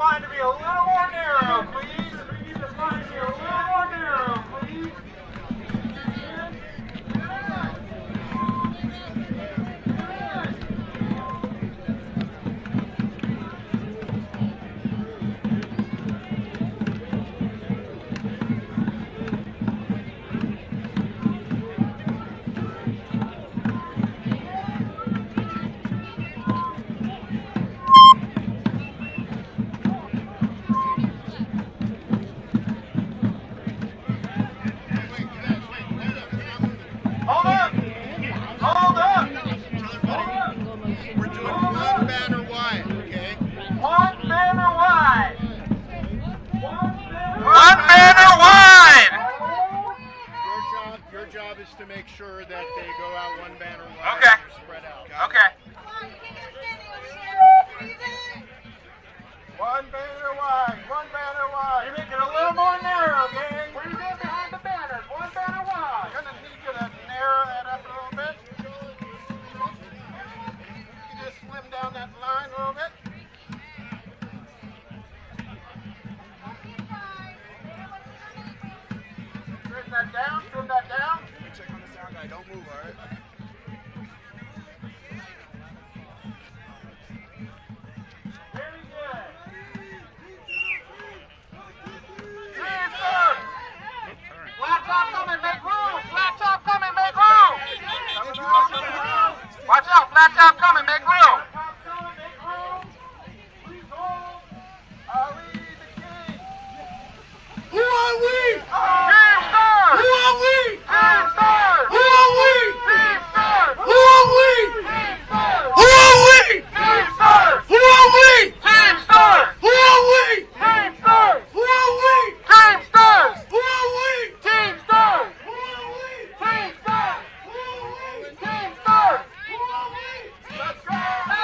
line to be a little more narrow, please. We need this line to be a little more narrow, please. To make sure that they go out one banner wide. Okay. Spread out. Okay. One banner wide. One banner wide. You're making it a little more narrow, gang. Where are you going behind the banners? One banner wide. You're going to need you to narrow that up a little bit. You just slim down that line a little bit. Trim that down. Trim that down. Check on the sound guy. Don't move, all right? Very good. Yes, sir. Flat top coming, make room. Flat top coming, make room. Watch out, flat top coming, make room. Please hold. Ali the king. Who are we? Team Stars. Who are we? Team Stars. Who are we? Team Stars. Who are we? Team Stars. Who are we? Team Stars. Who are we? Team Stars. Who are we? Team Stars. Who are we? Team Stars. Who are we? Team Stars. Who are we? Team Stars. Who are we? Team Stars. Who are we? Let's go.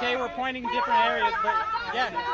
okay, we're pointing different areas, but yeah.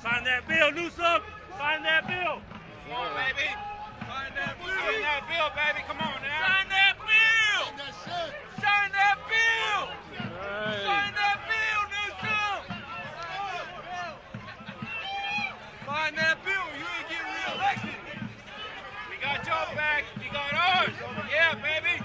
Sign that bill, Newsom. Sign that bill. Come on, baby. Sign that bill. Sign that bill, baby. Come on now. Sign that bill. Sign that bill. Right. Sign that bill, Newsom. Sign that bill. You ain't getting reelected. We got your back. We got ours. Yeah, baby.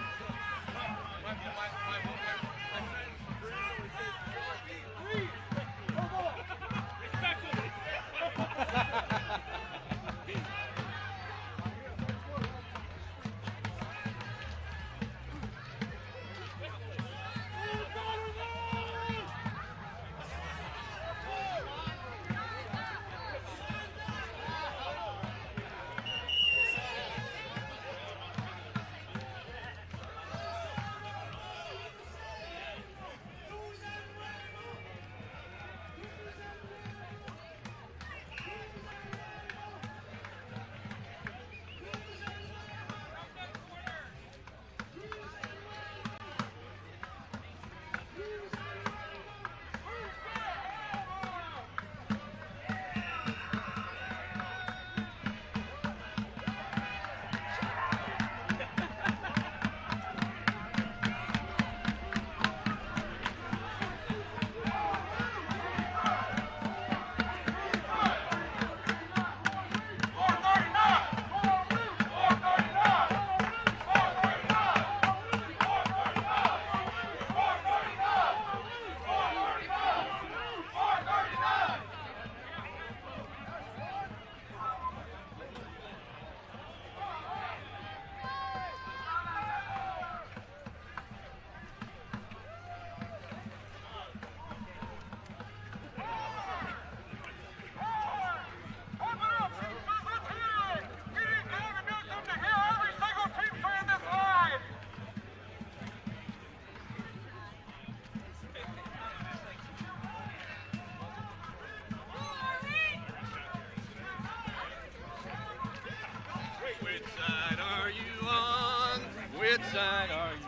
Which side are you on? Which side are you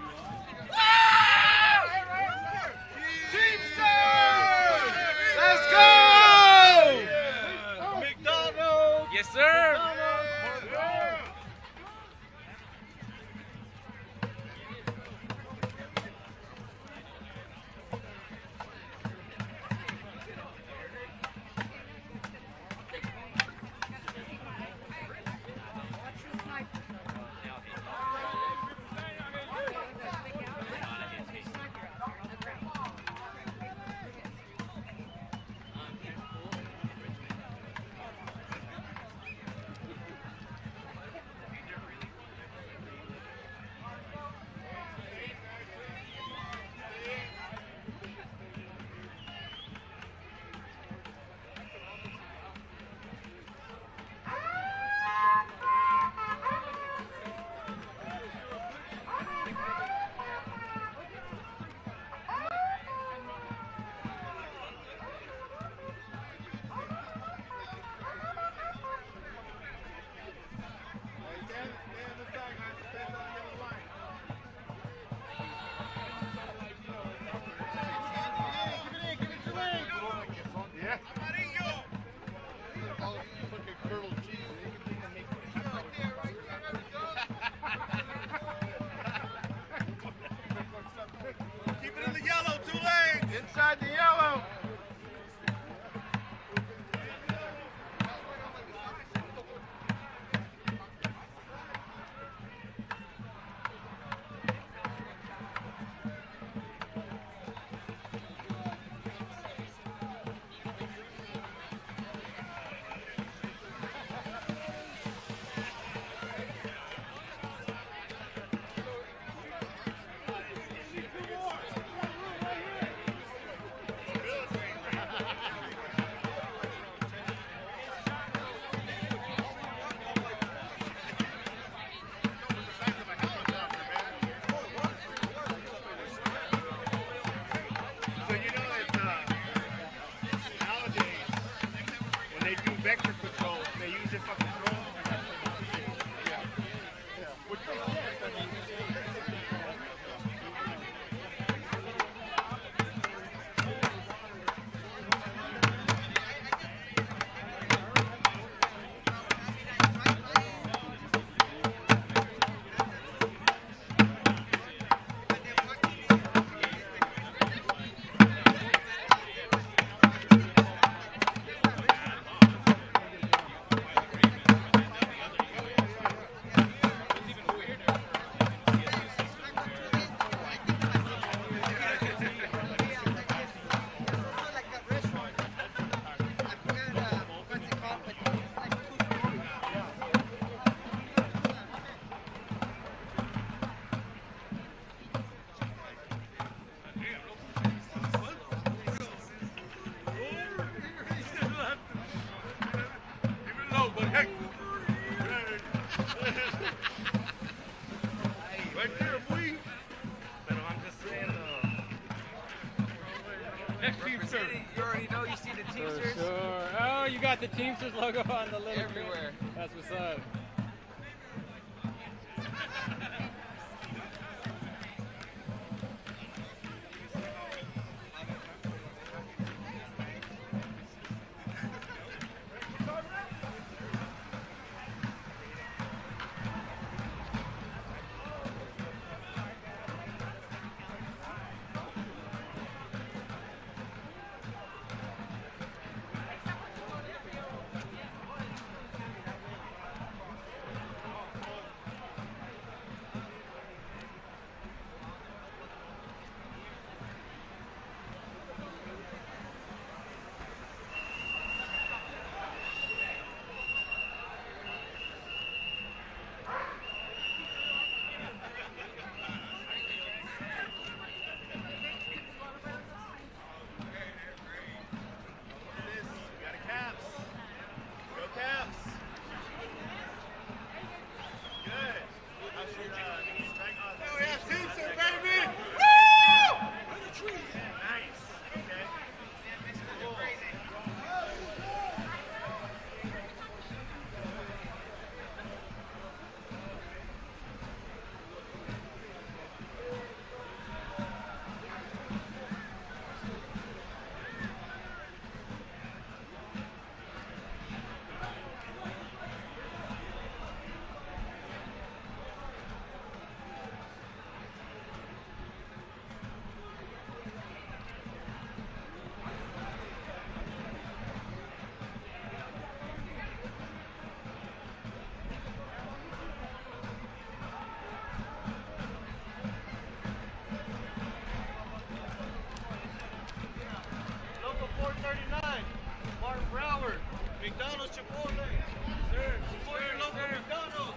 Teamsters! Let's go! McDonald's! Yes, sir! Inside the yellow. For sure. Oh, you got the Teamsters logo on the little Everywhere. That's what's up. Local 439, Martin Broward, McDonald's Chipotle. Sir, support your local McDonald's.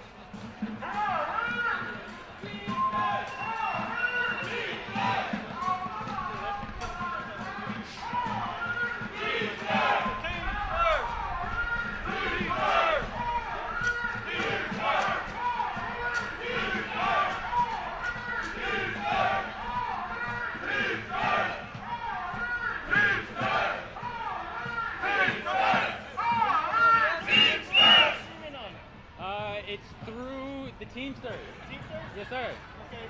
It's through the Teamsters. Teamsters? Yes, sir. Okay.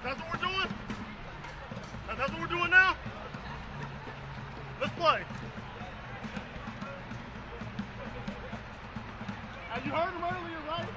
That's what we're doing? That's what we're doing now? Let's play. And you heard him earlier, right?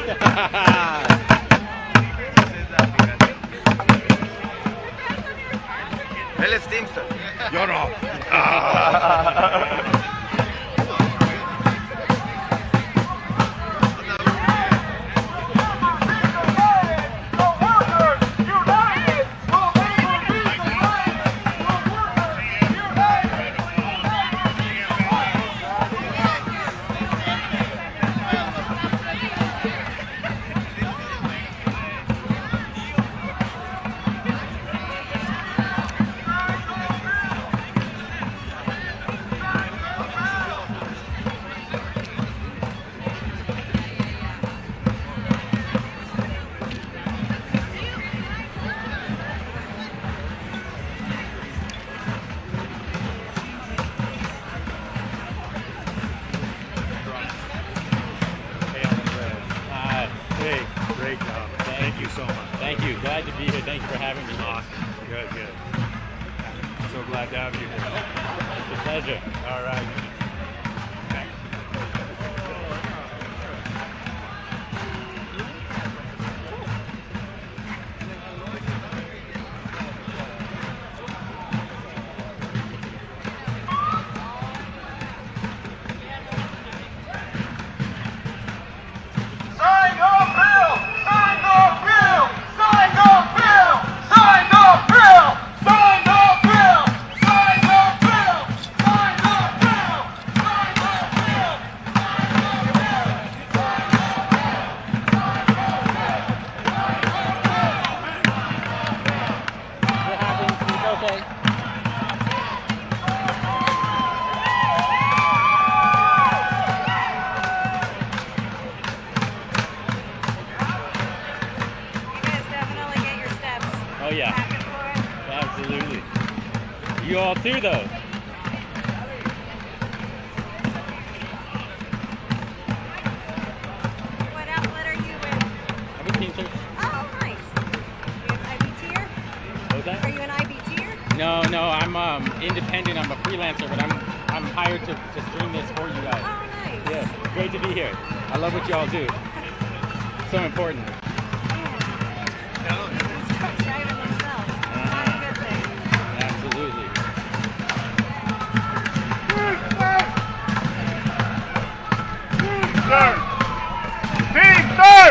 Él es Teamster. Yo no. Hey, great job. Thank you so much. Thank you. Glad to be here. Thank you for having me. Awesome. Good, good. So glad to have you here. It's a pleasure. All right. Sign the bill! Sign the bill! Sign the bill! Sign the bill! Sign the bill! Sign the bill! Sign the bill! Sign the bill! It happens. It's okay. You guys definitely get your steps Oh yeah, back and forth. absolutely. You all too, though. What outlet are you with? I'm a Teamster. Oh, nice. You an IBTer? What was that? Are you an IBTer? No, I'm independent. I'm a freelancer, but I'm hired to stream this for you guys. Oh, nice. Yeah, great to be here. I love what y'all do. So important. Trucks driving themselves. It's not a good thing. Absolutely. Teamster! Teamster! Teamster!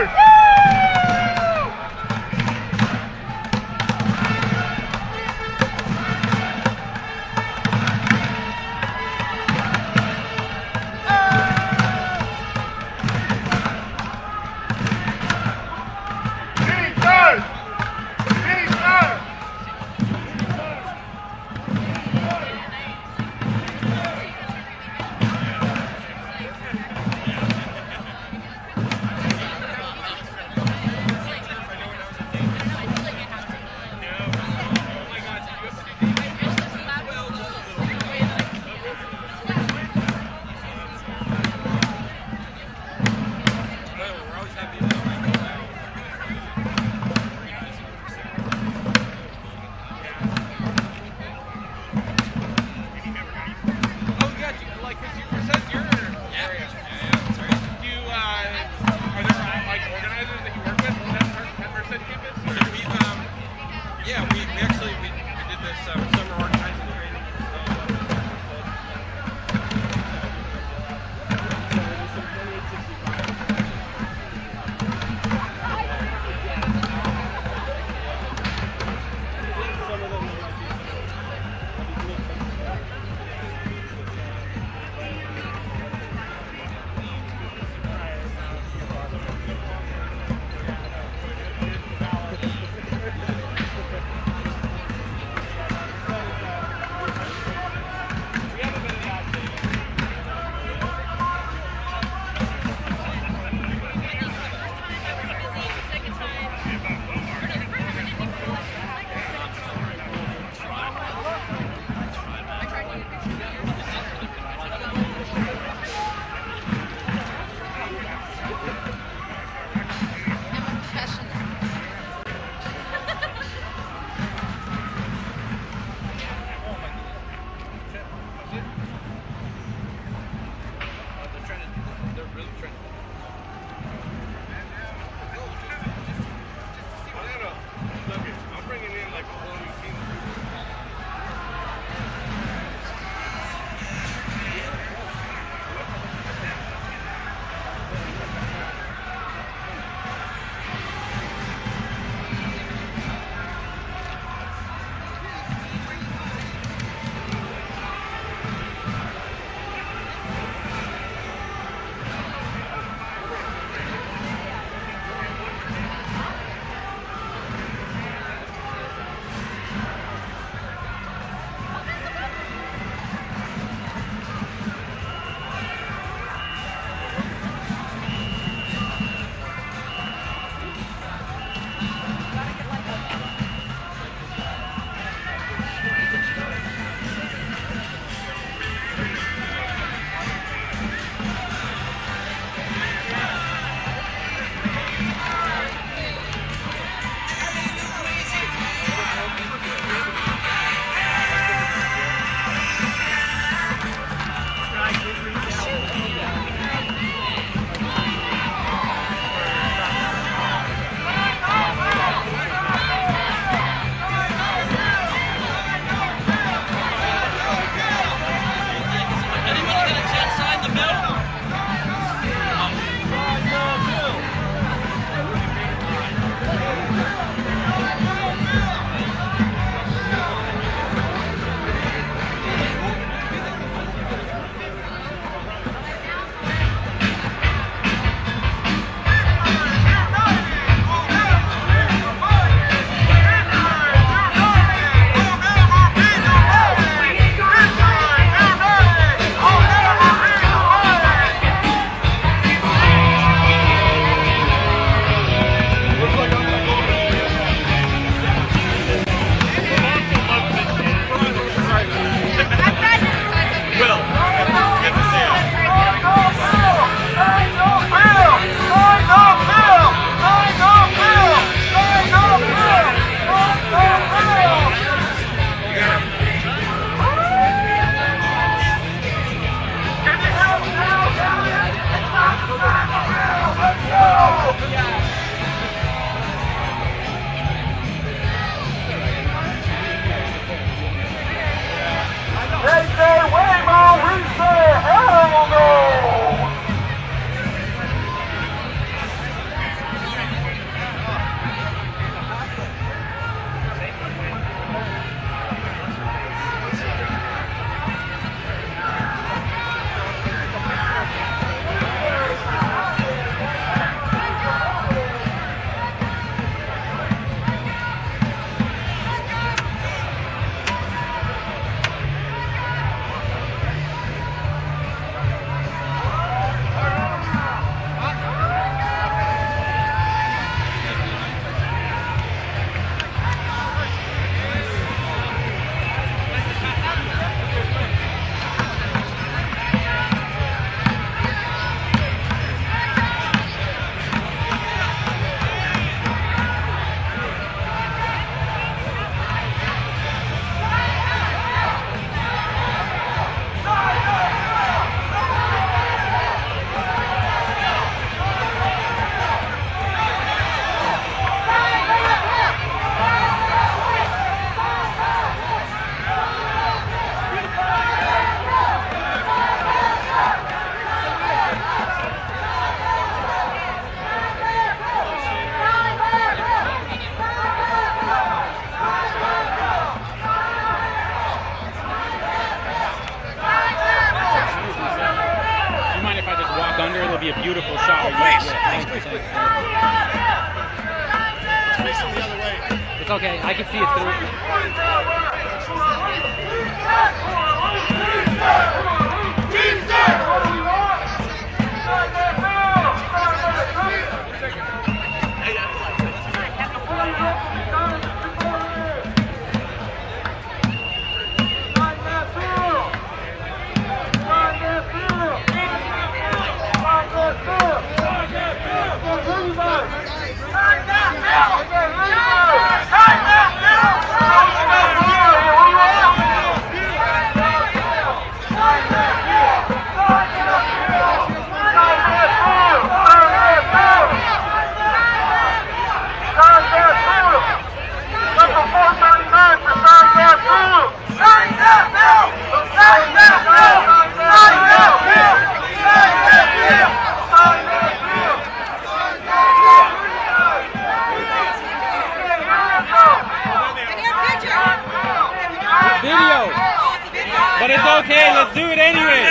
under, it'll be a beautiful shot. Where you get 100%. Facing the other way. It's okay. I can see it through. Video. But it's okay. Let's do it anyway.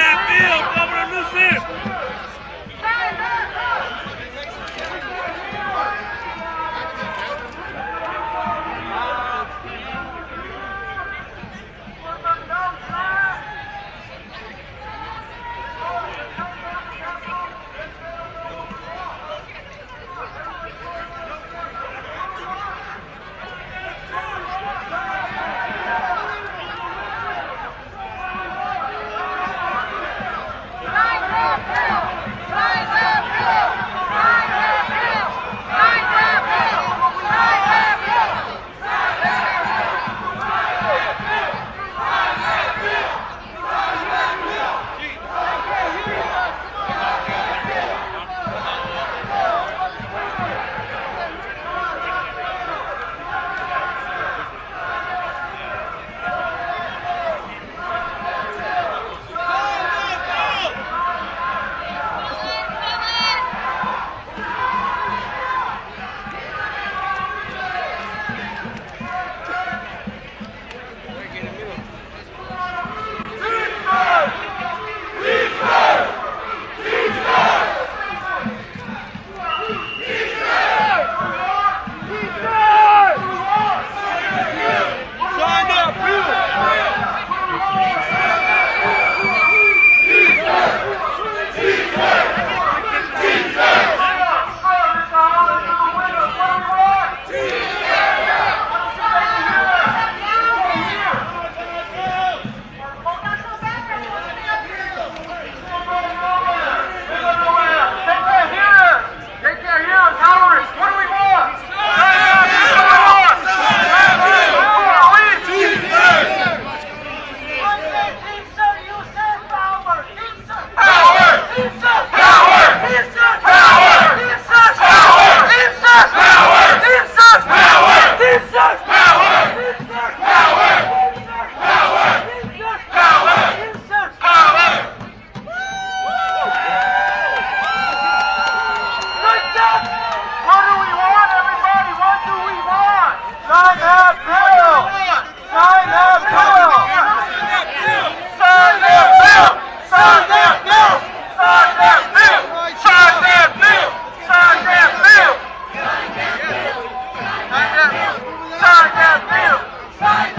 Sign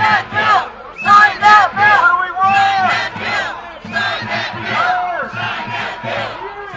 that bill!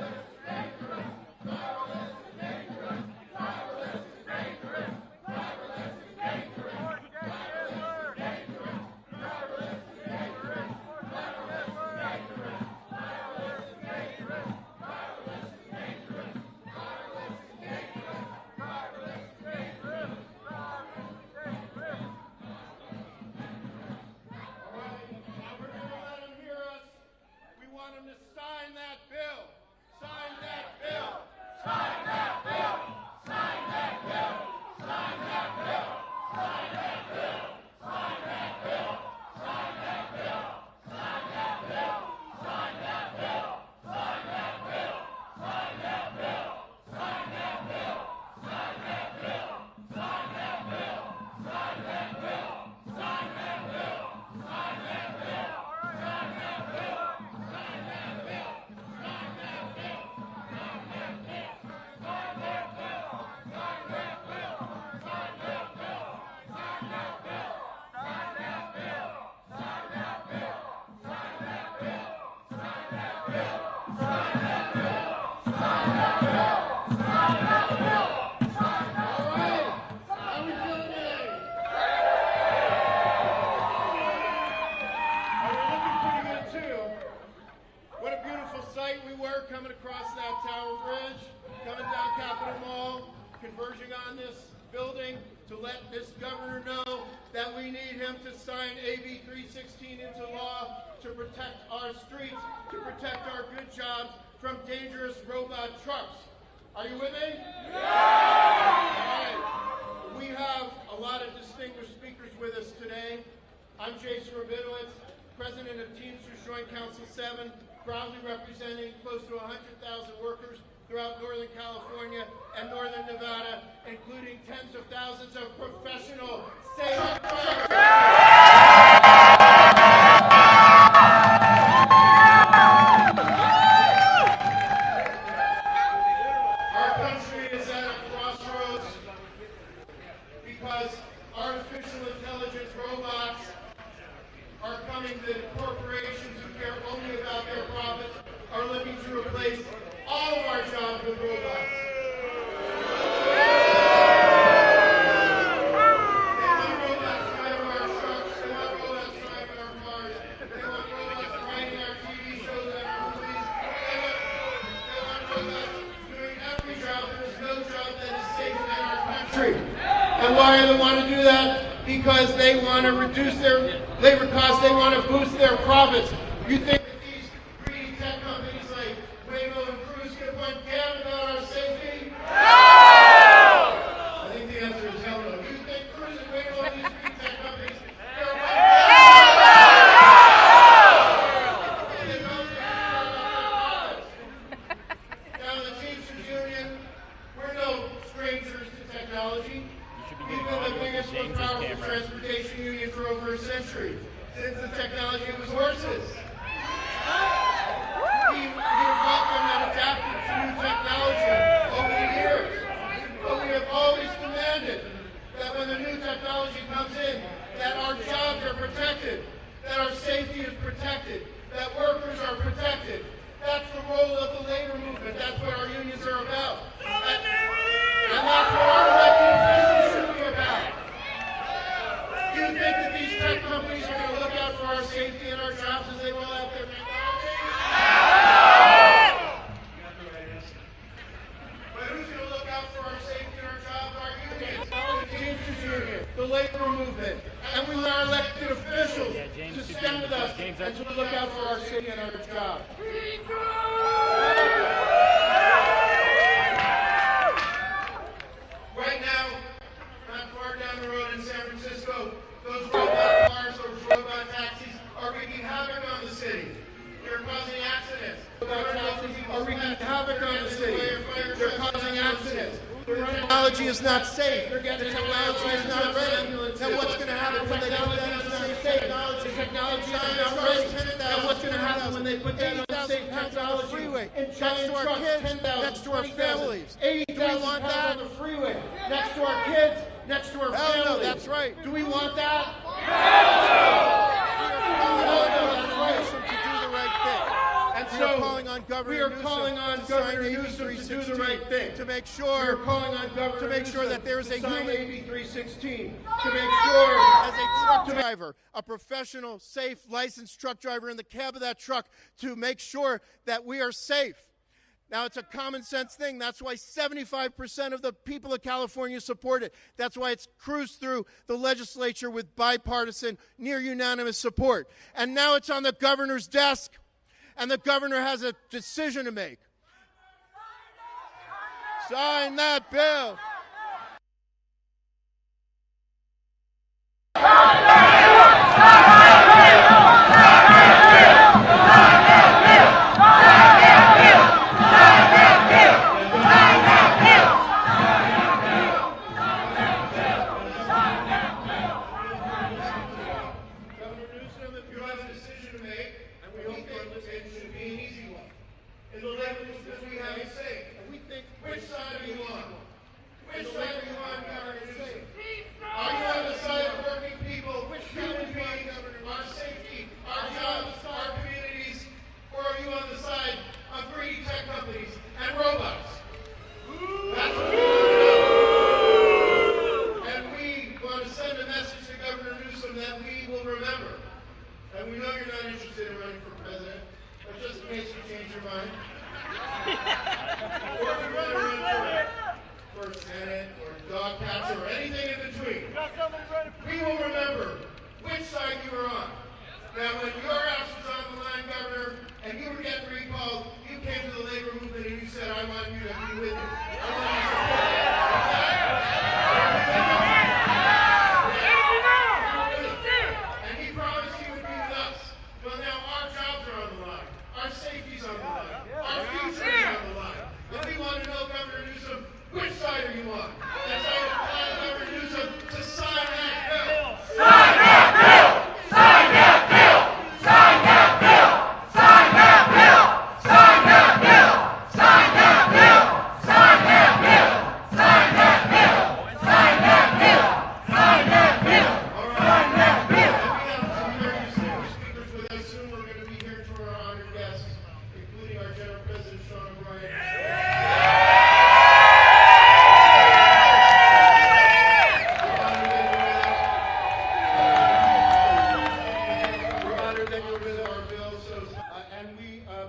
What a beautiful sight we were coming across that Tower Bridge, coming down Capitol Mall, converging on this building to let this governor know that we need him to sign AB 316 into law to protect our streets, to protect our good jobs from dangerous robot trucks. Are you with me? Yeah! All right. We have a lot of distinguished speakers with us today. I'm Jason Rabinowitz, President of Teamsters Joint Council 7, proudly representing close to 100,000 workers throughout Northern California and Northern Nevada, including tens of thousands of professional safe Our country is at a crossroads because artificial intelligence robots are coming to corporations who care only about their profits, are looking to replace all of our jobs with robots. They want robots driving our trucks, they want robots driving our cars, they want robots writing our TV shows and our movies, they want robots doing every job. There's no job that is safe in our country. And why do they want to do that? Because they want to reduce their labor costs, they want to boost their profits. You think that these greedy tech companies like Waymo and Cruise give one damn about our safety? No! I think the answer is hell no. You think Cruise and Waymo and these greedy tech companies care one damn about they don't care about their profits. Now the Teamsters Union, we're no strangers to technology. We've been the biggest, most powerful transportation union for over a century, since the technology was horses. We welcomed and adapted to new technology over the years, but we have always demanded that when the new technology comes in, that our jobs are protected, that our safety is protected, that workers are protected. That's the role of the labor movement. That's what our unions are about. And that's what our elected officials should be about. Do you think that these tech companies are going to look out for our safety and our jobs as they roll out their technology? But who's going to look out for our safety and our jobs? Our unions. The Teamsters Union, the labor movement. And we want our elected officials to stand with us and to look out for our safety and our jobs. Right now, not far down the road in San Francisco, those robot cars, those robot taxis are wreaking havoc on the city. They're causing accidents. Robot taxis are wreaking havoc on the city. They're causing accidents. The technology is not safe. The technology is not ready. Then what's going to happen when they put that on safe technology? The technology is not ready. Then what's going to happen when they put that on safe technology? Freeway. Next to our kids, next to our families. 80,000 pounds on the freeway. Next to our kids, next to our families. No, that's right. Do we want that? No, that's right. To do the right thing. And so we are calling on Governor Newsom to do the right thing. To make sure that there is a human AB 316. To make sure, as a truck driver, a professional, safe, licensed truck driver in the cab of that truck, to make sure that we are safe. Now, it's a common sense thing. That's why 75% of the people of California support it. That's why it's cruised through the legislature with bipartisan, near unanimous support. And now it's on the governor's desk, and the governor has a decision to make. Sign that bill. wildcats, or anything in between. We will remember which side you were on. Now, when your ass was on the line, Governor, and you were getting recalled, you came to the labor movement and you said, I want you to be with you. I want you to support you. And he promised he would be with us. Well, now our jobs are on the line. Our safety's on the line. Our future is on the line. And we want to know, Governor Newsom, which side are you on? That's how we call Governor Newsom to sign that bill. Sign that bill! Sign that bill! Sign that bill! Sign that bill! Sign that bill! Sign that bill! Sign that bill! Sign that bill! Sign that bill! Sign that bill! Sign that bill! We have some very distinguished speakers with us soon. We're going to be here to our honored guests, including our General President, Sean O'Brien.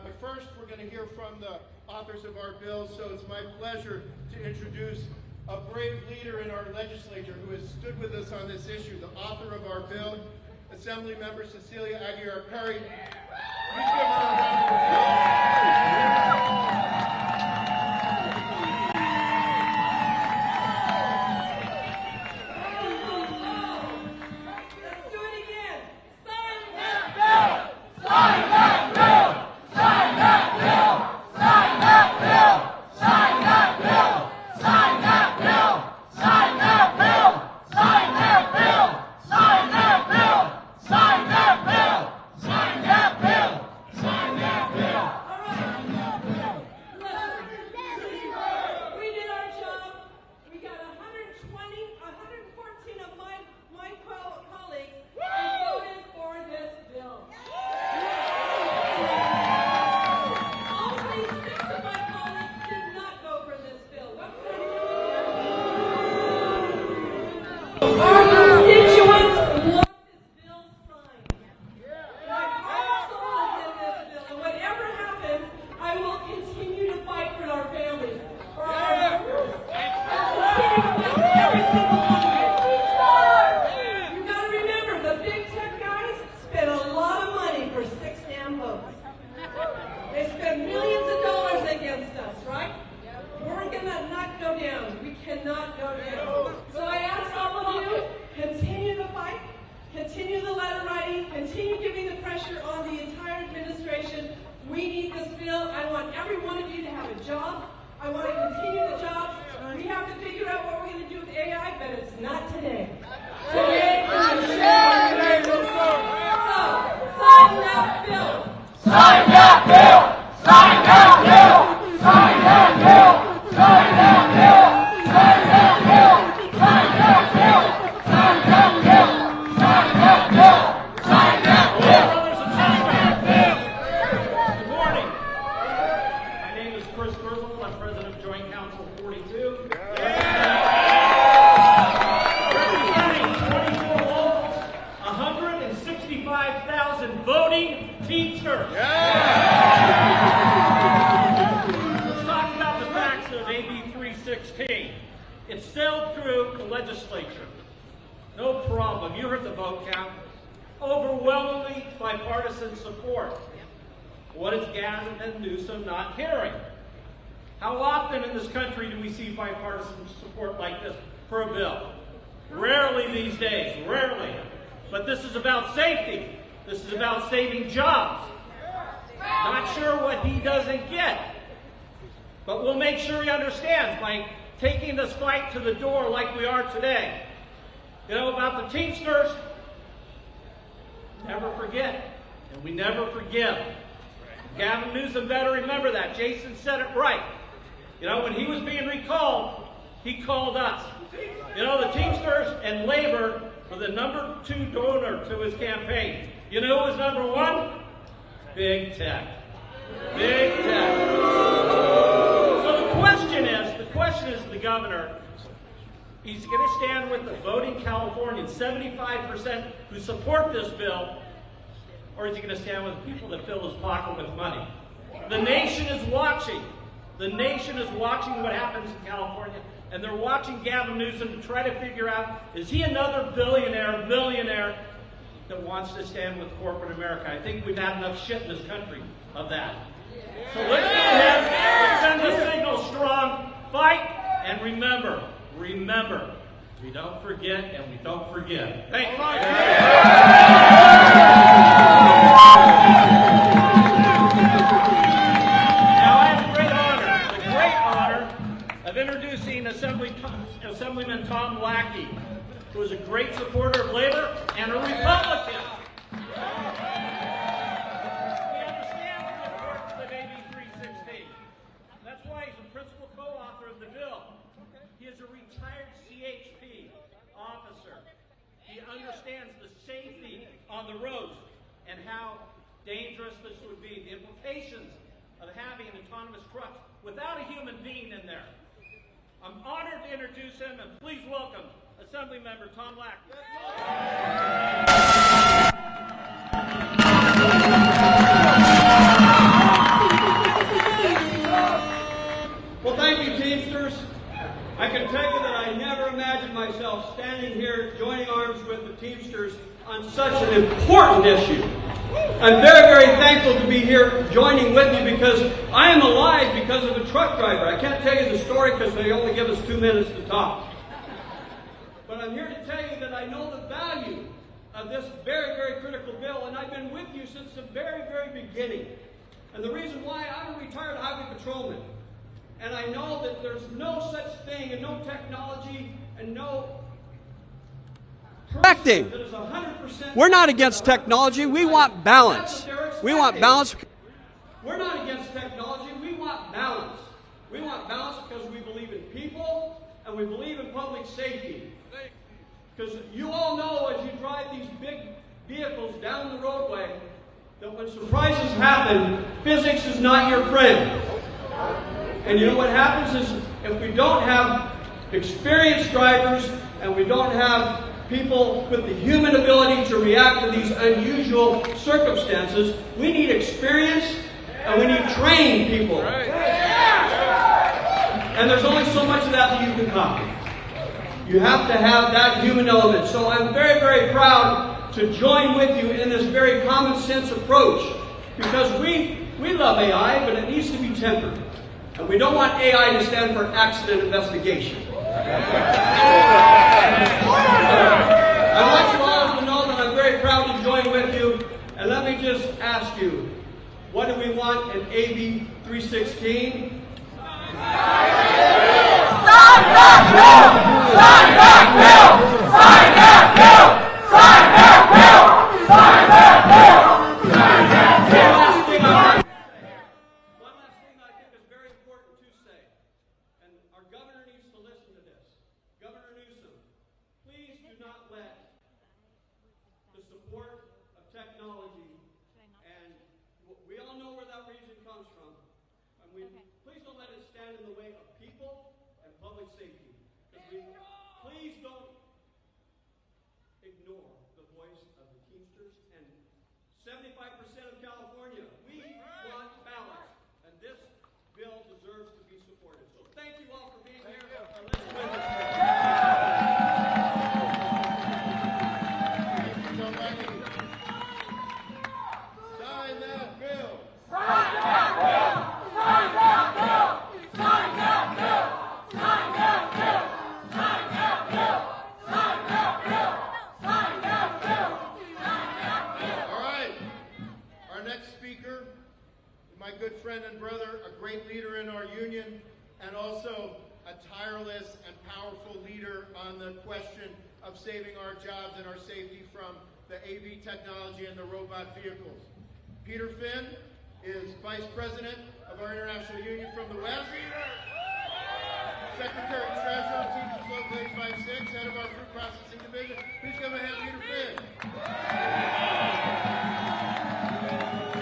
But first, we're going to hear from the authors of our bill, so it's my pleasure to introduce a brave leader in our legislature who has stood with us on this issue, the author of our bill, Assembly Member Cecilia Aguiar-Perry. Please give her a round of applause. What is Gavin Newsom not hearing? How often in this country do we see bipartisan support like this for a bill? Rarely these days, rarely. But this is about safety. This is about saving jobs. Not sure what he doesn't get, but we'll make sure he understands by taking this fight to the door like we are today. You know, about the Teamsters, never forget, and we never forgive. Gavin Newsom better remember that. Jason said it right. You know, when he was being recalled, he called us. You know, the Teamsters and Labor were the number 2 donor to his campaign. You know who was number 1? Big Tech. Big Tech. So the question is the governor, he's going to stand with the voting Californians, 75% who support this bill, or is he going to stand with people that fill his pocket with money? The nation is watching. The nation is watching what happens in California, and they're watching Gavin Newsom to try to figure out, is he another millionaire that wants to stand with corporate America? I think we've had enough shit in this country of that. So let's go ahead, let's send the signal strong, fight, and remember, we don't forget and we don't forget. Thank you. Now I have the great honor of introducing Assemblyman Tom Lackey, who is a great supporter of labor and a Republican. He understands the importance of AB 316. That's why he's a principal co-author of the bill. He is a retired CHP officer. He understands the safety on the roads and how dangerous this would be, the implications of having an autonomous truck without a human being in there. I'm honored to introduce him, and please welcome Assemblymember Tom Lackey. Well, thank you, Teamsters. I can tell you that I never imagined myself standing here joining arms with the Teamsters on such an important issue. I'm very, very thankful to be here joining with you because I am alive because of a truck driver. I can't tell you the story because they only give us 2 minutes to talk. But I'm here to tell you that I know the value of this very, very critical bill, and I've been with you since the very, very beginning. And the reason why, I'm a retired highway patrolman. And I know that there's no such thing and no technology and no correcting. That is 100%. We're not against technology. We want balance. We want balance. We're not against technology. We want balance. We want balance because we believe in people and we believe in public safety. Because you all know as you drive these big vehicles down the roadway that when surprises happen, physics is not your friend. And you know what happens is if we don't have experienced drivers and we don't have people with the human ability to react to these unusual circumstances, we need experience and we need trained people. And there's only so much of that you can copy. You have to have that human element. So I'm very, very proud to join with you in this very common sense approach because we love AI, but it needs to be tempered. And we don't want AI to stand for accident investigation. I want you all to know that I'm very proud to join with you. And let me just ask you, what do we want in AB 316? Please don't let it stand in the way of people and public safety. Please don't ignore the voice of the Teamsters and 75% of California. We want balance, and this bill deserves to be supported. So thank you all for being here. And let's win this. Sign that bill. Sign that bill. Sign that bill. Sign that bill. Sign that bill. Sign that bill. Sign that bill. Sign that bill. Sign that bill. All right. Our next speaker, my good friend and brother, a great leader in our union, and also a tireless and powerful leader on the question of saving our jobs and our safety from the AV technology and the robot vehicles. Peter Finn is Vice President of our International Union from the West, Secretary Treasurer of Teamsters Local 856, head of our Fruit Processing Division. Please come ahead, Peter Finn.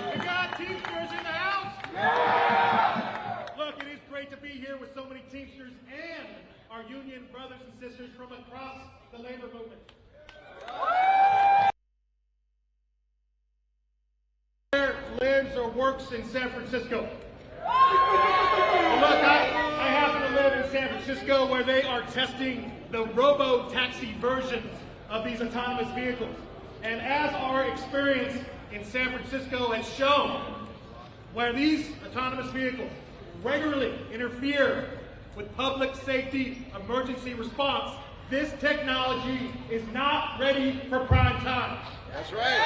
We got Teamsters in the house? Yeah! Look, it is great to be here with so many Teamsters and our union brothers and sisters from across the labor movement. Lives or works in San Francisco. Well, look, I happen to live in San Francisco where they are testing the robo-taxi versions of these autonomous vehicles. And as our experience in San Francisco has shown, where these autonomous vehicles regularly interfere with public safety emergency response, this technology is not ready for prime time. That's right.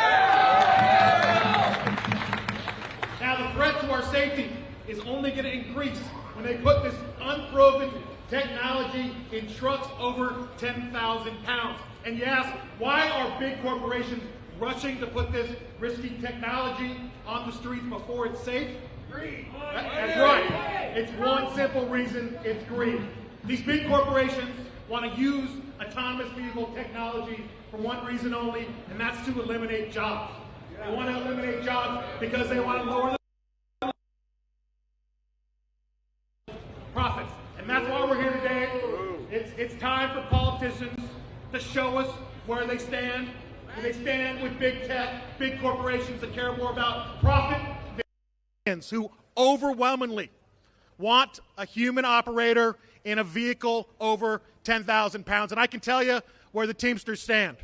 Now, the threat to our safety is only going to increase when they put this unproven technology in trucks over 10,000 pounds. And you ask, why are big corporations rushing to put this risky technology on the streets before it's safe? Greed. That's right. It's one simple reason: it's greed. These big corporations want to use autonomous vehicle technology for one reason only, and that's to eliminate jobs. They want to eliminate jobs because they want to lower the profits. And that's why we're here today. It's time for politicians to show us where they stand. They stand with big tech, big corporations that care more about profit. Who overwhelmingly want a human operator in a vehicle over 10,000 pounds. And I can tell you where the Teamsters stand.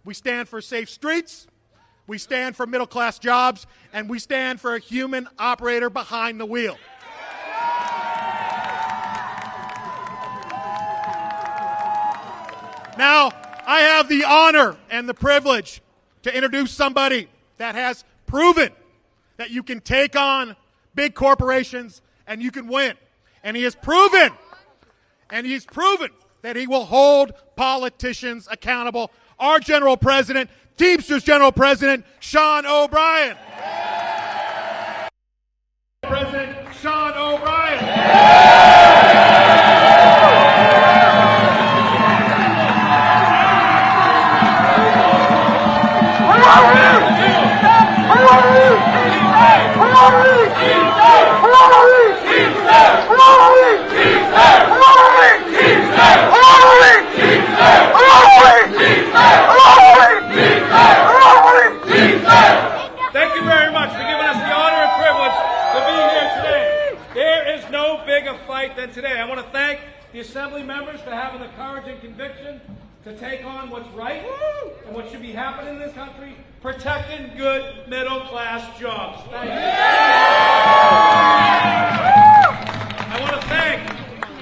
We stand for safe streets, we stand for middle-class jobs, and we stand for a human operator behind the wheel. Now, I have the honor and the privilege to introduce somebody that has proven that you can take on big corporations and you can win. And he has proven that he will hold politicians accountable. Our General President, Teamsters General President, Sean O'Brien. President Sean O'Brien. Thank you very much for giving us the honor and privilege to be here today. There is no bigger fight than today. I want to thank the Assembly members for having the courage and conviction to take on what's right and what should be happening in this country, protecting good middle-class jobs. Thank you. I want to thank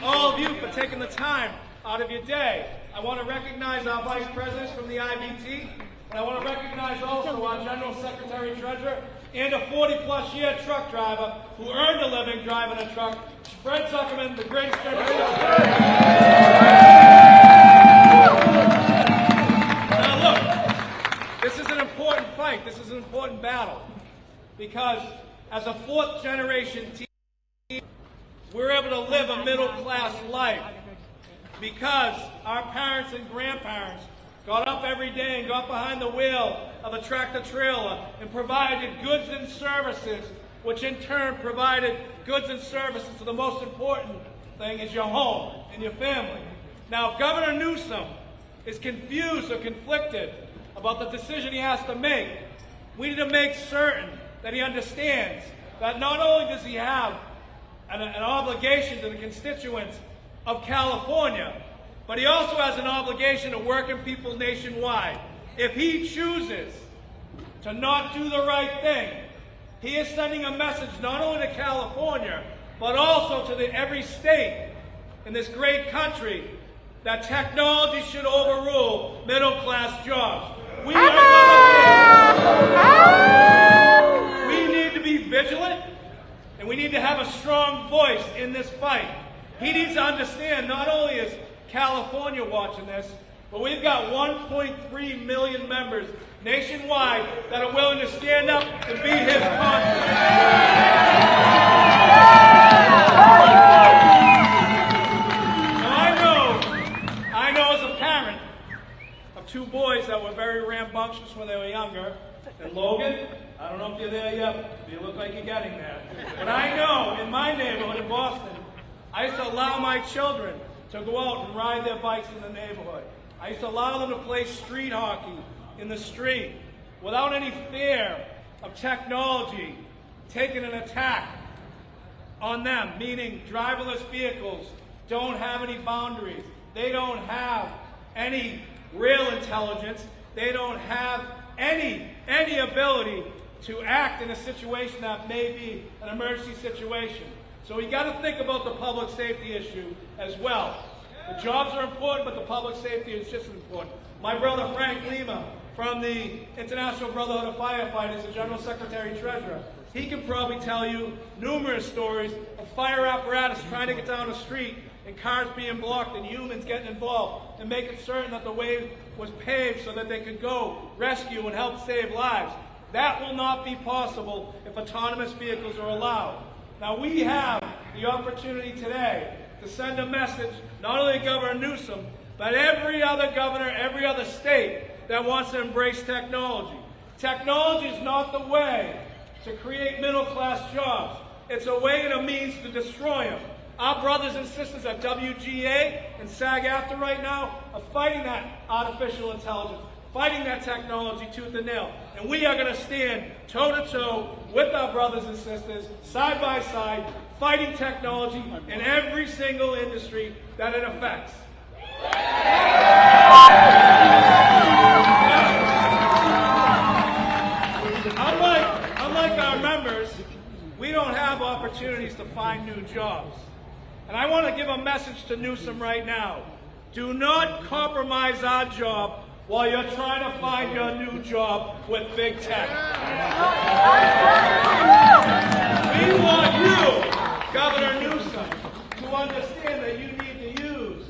all of you for taking the time out of your day. I want to recognize our vice presidents from the IBT, and I want to recognize also our General Secretary Treasurer and a 40-plus year truck driver who earned a living driving a truck, Fred Zuckerman, the greatest generation. Now look, this is an important fight. This is an important battle because as a fourth generation team, we're able to live a middle-class life because our parents and grandparents got up every day and got behind the wheel of a tractor-trailer and provided goods and services, which in turn provided goods and services to the most important thing is your home and your family. Now, if Governor Newsom is confused or conflicted about the decision he has to make, we need to make certain that he understands that not only does he have an obligation to the constituents of California, but he also has an obligation to working people nationwide. If he chooses to not do the right thing, he is sending a message not only to California, but also to every state in this great country that technology should overrule middle-class jobs. We need to be vigilant, and we need to have a strong voice in this fight. He needs to understand not only is California watching this, but we've got 1.3 million members nationwide that are willing to stand up and be his conscience. Now I know as a parent of two boys that were very rambunctious when they were younger, and Logan, I don't know if you're there yet, but you look like you're getting there. But I know in my neighborhood in Boston, I used to allow my children to go out and ride their bikes in the neighborhood. I used to allow them to play street hockey in the street without any fear of technology taking an attack on them, meaning driverless vehicles don't have any boundaries. They don't have any real intelligence. They don't have any ability to act in a situation that may be an emergency situation. So we got to think about the public safety issue as well. The jobs are important, but the public safety is just as important. My brother Frank Lima from the International Brotherhood of Firefighters, the General Secretary Treasurer, he can probably tell you numerous stories of fire apparatus trying to get down the street and cars being blocked and humans getting involved and making certain that the way was paved so that they could go rescue and help save lives. That will not be possible if autonomous vehicles are allowed. Now we have the opportunity today to send a message, not only to Governor Newsom, but every other governor, every other state that wants to embrace technology. Technology is not the way to create middle-class jobs. It's a way and a means to destroy them. Our brothers and sisters at WGA and SAG-AFTRA right now are fighting that artificial intelligence, fighting that technology tooth and nail. And we are going to stand toe-to-toe with our brothers and sisters, side by side, fighting technology in every single industry that it affects. Unlike our members, we don't have opportunities to find new jobs. And I want to give a message to Newsom right now. Do not compromise our job while you're trying to find your new job with big tech. We want you, Governor Newsom, to understand that you need to use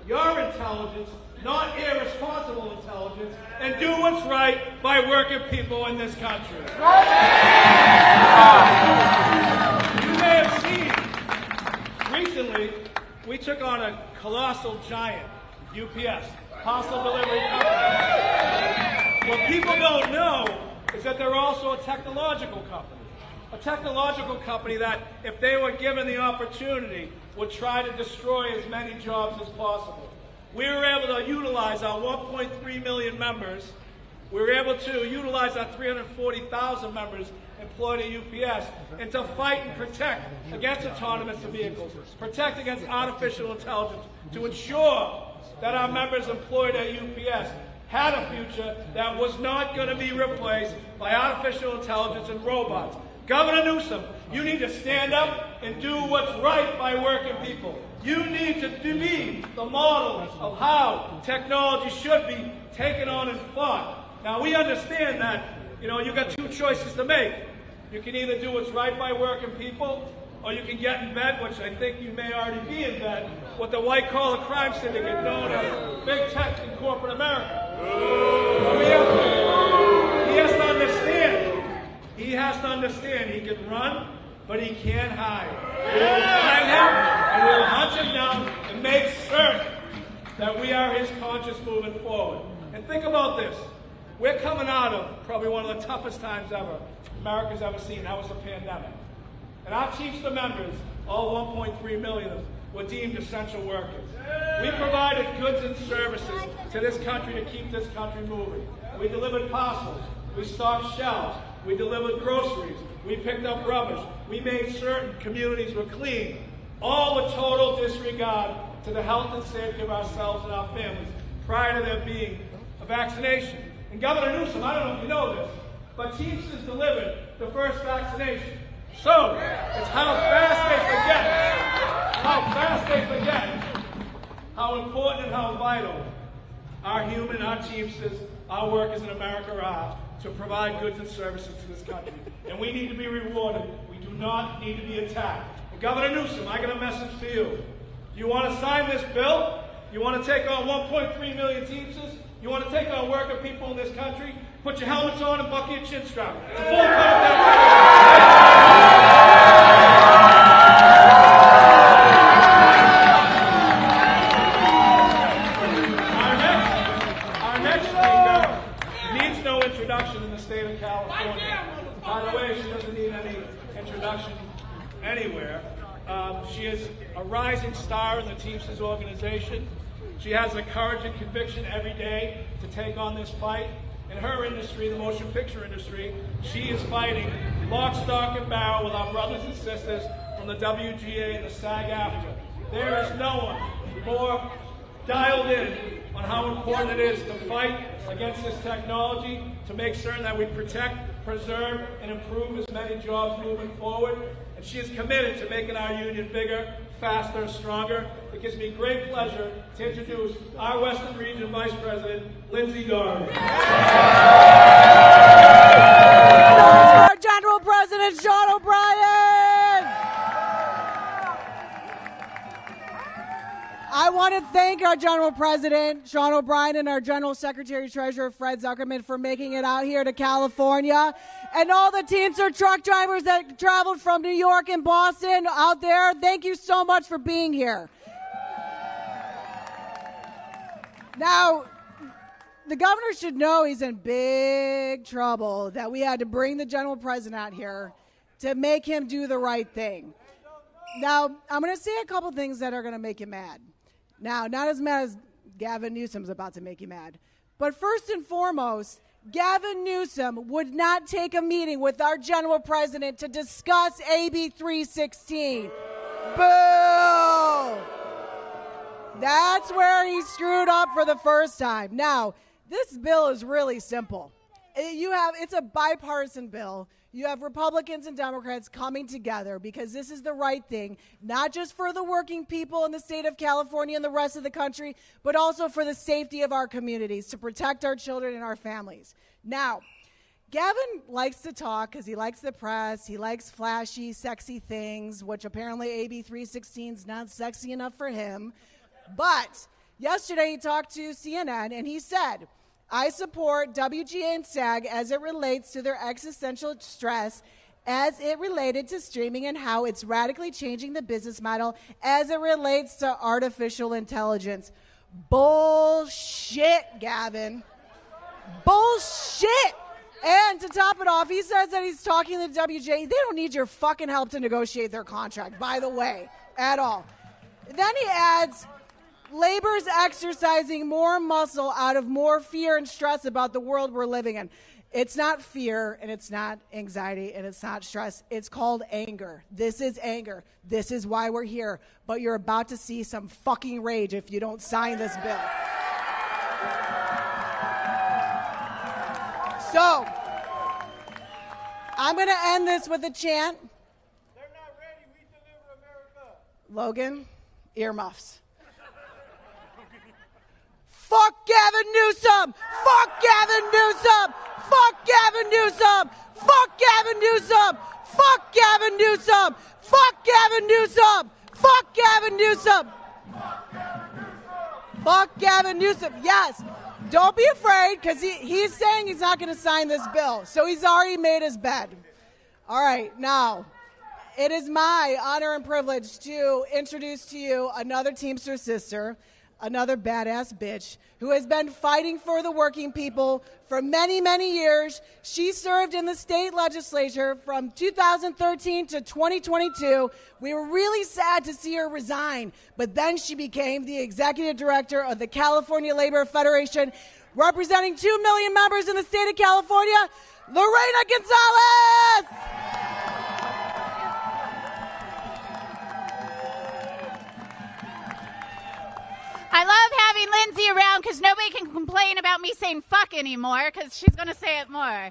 your intelligence, not irresponsible intelligence, and do what's right by working people in this country. You may have seen recently, we took on a colossal giant, UPS, parcel delivery company. What people don't know is that they're also a technological company. A technological company that, if they were given the opportunity, would try to destroy as many jobs as possible. We were able to utilize our 1.3 million members. We were able to utilize our 340,000 members employed at UPS and to fight and protect against autonomous vehicles, protect against artificial intelligence, to ensure that our members employed at UPS had a future that was not going to be replaced by artificial intelligence and robots. Governor Newsom, you need to stand up and do what's right by working people. You need to be the model of how technology should be taken on and fought. Now, we understand that, you've got two choices to make. You can either do what's right by working people, or you can get in bed, which I think you may already be in bed, with the white-collar crime syndicate known as Big Tech in corporate America. He has to understand. He has to understand he can run, but he can't hide. We will find him, and we will hunt him down and make certain that we are his conscience moving forward. And think about this. We're coming out of probably one of the toughest times ever America's ever seen. That was the pandemic. And our Teamster members, all 1.3 million of them, were deemed essential workers. We provided goods and services to this country to keep this country moving. We delivered parcels. We stocked shelves. We delivered groceries. We picked up rubbish. We made certain communities were clean. All with total disregard to the health and safety of ourselves and our families prior to there being a vaccination. And Governor Newsom, I don't know if you know this, but Teamsters delivered the first vaccination. So, it's how fast they forget how important and how vital our Teamsters, our workers in America are to provide goods and services to this country. And we need to be rewarded. We do not need to be attacked. And Governor Newsom, I got a message to you. You want to sign this bill? You want to take on 1.3 million Teamsters? You want to take on working people in this country? Put your helmets on and buckle your chin strap. It's a full contact. Our next speaker needs no introduction in the state of California. By the way, she doesn't need any introduction anywhere. She is a rising star in the Teamsters organization. She has the courage and conviction every day to take on this fight. In her industry, the motion picture industry, she is fighting lock, stock, and barrel with our brothers and sisters from the WGA and the SAG-AFTRA. There is no one more dialed in on how important it is to fight against this technology, to make certain that we protect, preserve, and improve as many jobs moving forward. And she is committed to making our union bigger, faster, stronger. It gives me great pleasure to introduce our Western Region Vice President, Lindsay Doherty. Our General President, Sean O'Brien. I want to thank our General President, Sean O'Brien, and our General Secretary Treasurer, Fred Zuckerman, for making it out here to California. And all the Teamster truck drivers that traveled from New York and Boston out there, thank you so much for being here. Now, the governor should know he's in big trouble that we had to bring the General President out here to make him do the right thing. Now, I'm going to say a couple things that are going to make you mad. Now, not as mad as Gavin Newsom's about to make you mad. But first and foremost, Gavin Newsom would not take a meeting with our General President to discuss AB 316. Boo! That's where he screwed up for the first time. Now, this bill is really simple. It's a bipartisan bill. You have Republicans and Democrats coming together because this is the right thing, not just for the working people in the state of California and the rest of the country, but also for the safety of our communities, to protect our children and our families. Now, Gavin likes to talk because he likes the press. He likes flashy, sexy things, which apparently AB 316 is not sexy enough for him. But yesterday he talked to CNN and he said, I support WGA and SAG as it relates to their existential stress as it related to streaming and how it's radically changing the business model as it relates to artificial intelligence. Bullshit, Gavin. Bullshit. And to top it off, he says that he's talking to the WGA. They don't need your fucking help to negotiate their contract, by the way, at all. Then he adds, labor's exercising more muscle out of more fear and stress about the world we're living in. It's not fear, and it's not anxiety, and it's not stress. It's called anger. This is anger. This is why we're here. But you're about to see some fucking rage if you don't sign this bill. So, I'm going to end this with a chant. They're not ready. We deliver America. Logan, earmuffs. Fuck Gavin Newsom! Fuck Gavin Newsom! Fuck Gavin Newsom! Fuck Gavin Newsom! Fuck Gavin Newsom! Fuck Gavin Newsom! Fuck Gavin Newsom! Fuck Gavin Newsom! Yes! Don't be afraid, because he's saying he's not going to sign this bill. So he's already made his bed. All right, now, it is my honor and privilege to introduce to you another Teamster sister, another badass bitch who has been fighting for the working people for many, many years. She served in the state legislature from 2013 to 2022. We were really sad to see her resign, but then she became the executive director of the California Labor Federation, representing 2 million members in the state of California, Lorena Gonzalez! I love having Lindsay around because nobody can complain about me saying fuck anymore because she's going to say it more.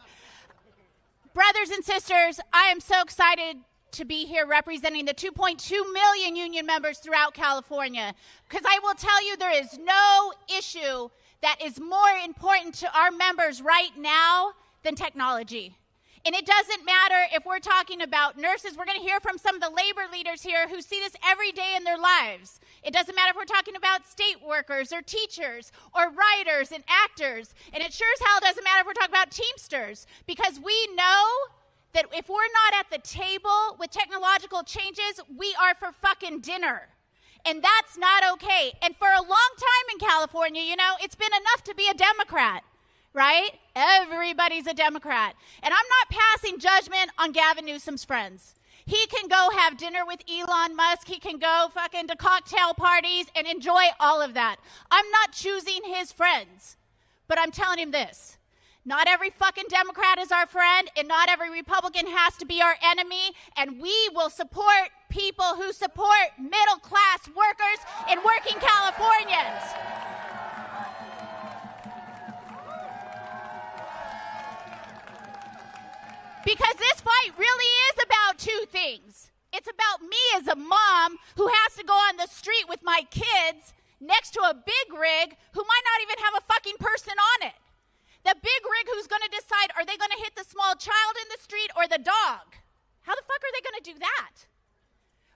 Brothers and sisters, I am so excited to be here representing the 2.2 million union members throughout California because I will tell you there is no issue that is more important to our members right now than technology. And it doesn't matter if we're talking about nurses. We're going to hear from some of the labor leaders here who see this every day in their lives. It doesn't matter if we're talking about state workers or teachers or writers and actors. And it sure as hell doesn't matter if we're talking about Teamsters, because we know that if we're not at the table with technological changes, we are for fucking dinner. And that's not okay. And for a long time in California, you know, it's been enough to be a Democrat. Right? Everybody's a Democrat. And I'm not passing judgment on Gavin Newsom's friends. He can go have dinner with Elon Musk. He can go fucking to cocktail parties and enjoy all of that. I'm not choosing his friends. But I'm telling him this. Not every fucking Democrat is our friend, and not every Republican has to be our enemy, and we will support people who support middle-class workers and working Californians. Because this fight really is about two things. It's about me as a mom who has to go on the street with my kids next to a big rig who might not even have a fucking person on it. The big rig who's going to decide, are they going to hit the small child in the street or the dog? How the fuck are they going to do that?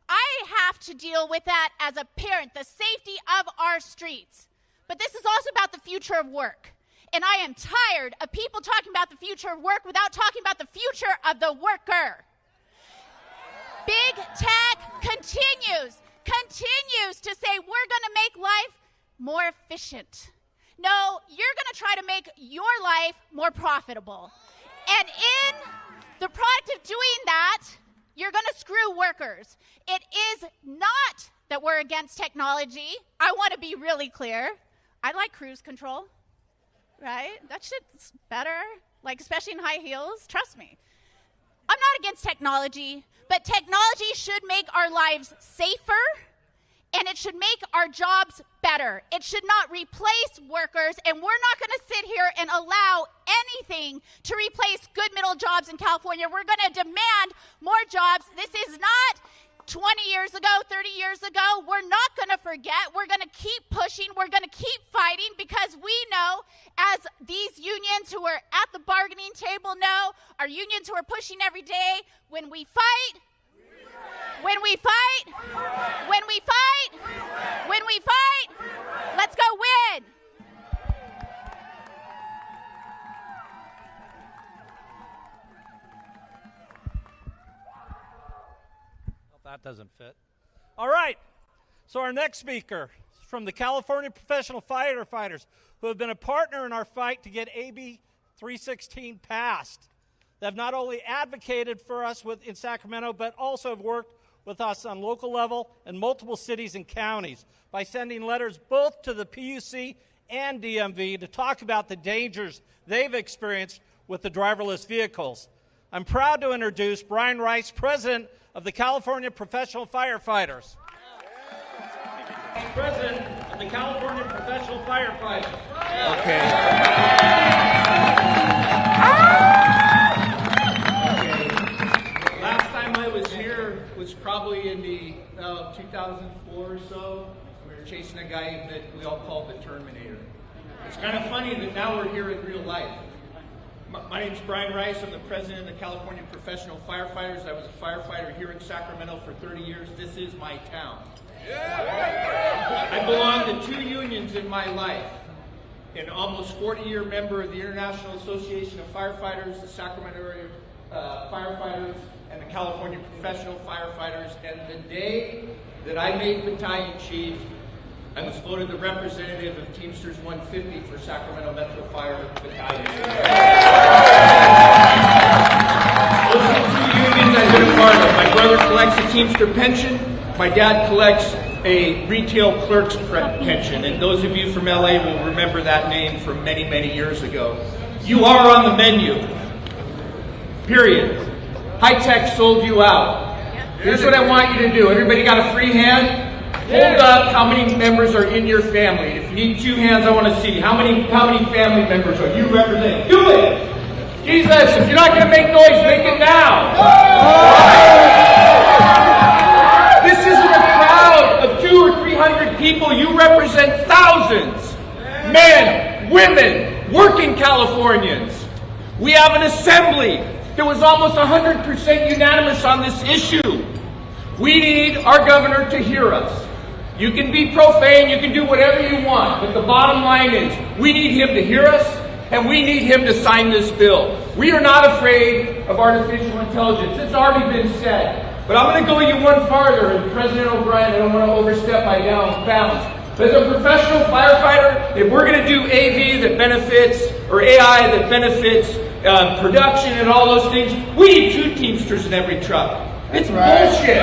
I have to deal with that as a parent, the safety of our streets. But this is also about the future of work. And I am tired of people talking about the future of work without talking about the future of the worker. Big tech continues to say we're going to make life more efficient. No, you're going to try to make your life more profitable. And in the product of doing that, you're going to screw workers. It is not that we're against technology. I want to be really clear. I like cruise control, right? That shit's better, like especially in high heels. Trust me. I'm not against technology, but technology should make our lives safer, and it should make our jobs better. It should not replace workers, and we're not going to sit here and allow anything to replace good middle jobs in California. We're going to demand more jobs. This is not 20 years ago, 30 years ago. We're not going to forget. We're going to keep pushing. We're going to keep fighting because we know, as these unions who are at the bargaining table know, our unions who are pushing every day, when we fight, when we fight, when we fight, when we fight, let's go win. That doesn't fit. All right. So our next speaker is from the California Professional Firefighters, who have been a partner in our fight to get AB 316 passed. They have not only advocated for us in Sacramento, but also have worked with us on local level in multiple cities and counties by sending letters both to the PUC and DMV to talk about the dangers they've experienced with the driverless vehicles. I'm proud to introduce Brian Rice, President of the California Professional Firefighters. President of the California Professional Firefighters. Last time I was here was probably in the 2004 or so. We were chasing a guy that we all called the Terminator. It's kind of funny that now we're here in real life. My name's Brian Rice. I'm the president of the California Professional Firefighters. I was a firefighter here in Sacramento for 30 years. This is my town. I belong to two unions in my life. An almost 40-year member of the International Association of Firefighters, the Sacramento Area Firefighters, and the California Professional Firefighters. And the day that I made battalion chief, I was voted the representative of Teamsters 150 for Sacramento Metro Fire Battalion. Those are the two unions I've been a part of. My brother collects a Teamster pension. My dad collects a retail clerk's pension. And those of you from LA will remember that name from many, many years ago. You are on the menu. Period. High tech sold you out. Here's what I want you to do. Everybody got a free hand? Hold up how many members are in your family. If you need two hands, I want to see how many family members are you representing. Do it! Jesus, if you're not going to make noise, make it now. This isn't a crowd of 200 or 300 people. You represent thousands. Men, women, working Californians. We have an assembly that was almost 100% unanimous on this issue. We need our governor to hear us. You can be profane, you can do whatever you want, but the bottom line is we need him to hear us, and we need him to sign this bill. We are not afraid of artificial intelligence. It's already been said. But I'm going to go you one farther, and President O'Brien, I don't want to overstep my bounds. But as a professional firefighter, if we're going to do AV that benefits, or AI that benefits production and all those things, we need two Teamsters in every truck. It's bullshit.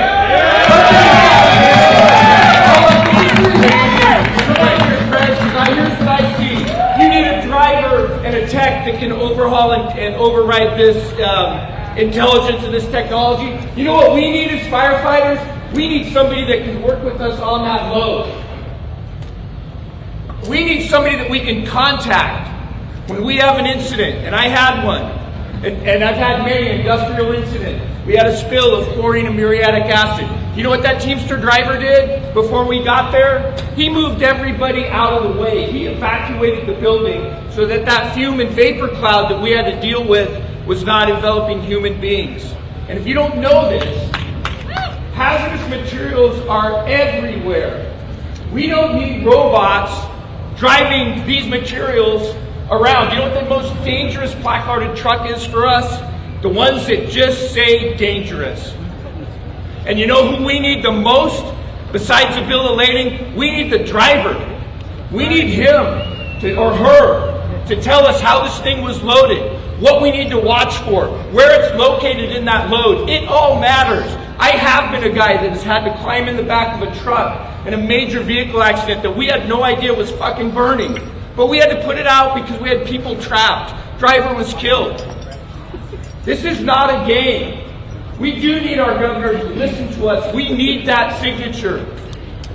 Here's what I see. You need a driver and a tech that can overhaul and override this intelligence and this technology. You know what we need as firefighters? We need somebody that can work with us on that load. We need somebody that we can contact when we have an incident, and I had one, and I've had many industrial incidents. We had a spill of chlorine and muriatic acid. You know what that Teamster driver did before we got there? He moved everybody out of the way. He evacuated the building so that that fume and vapor cloud that we had to deal with was not enveloping human beings. And if you don't know this, hazardous materials are everywhere. We don't need robots driving these materials around. You know what the most dangerous placarded truck is for us? The ones that just say dangerous. And you know who we need the most? Besides the bill of lading, we need the driver. We need him or her to tell us how this thing was loaded, what we need to watch for, where it's located in that load. It all matters. I have been a guy that has had to climb in the back of a truck in a major vehicle accident that we had no idea was fucking burning. But we had to put it out because we had people trapped. Driver was killed. This is not a game. We do need our governor to listen to us. We need that signature.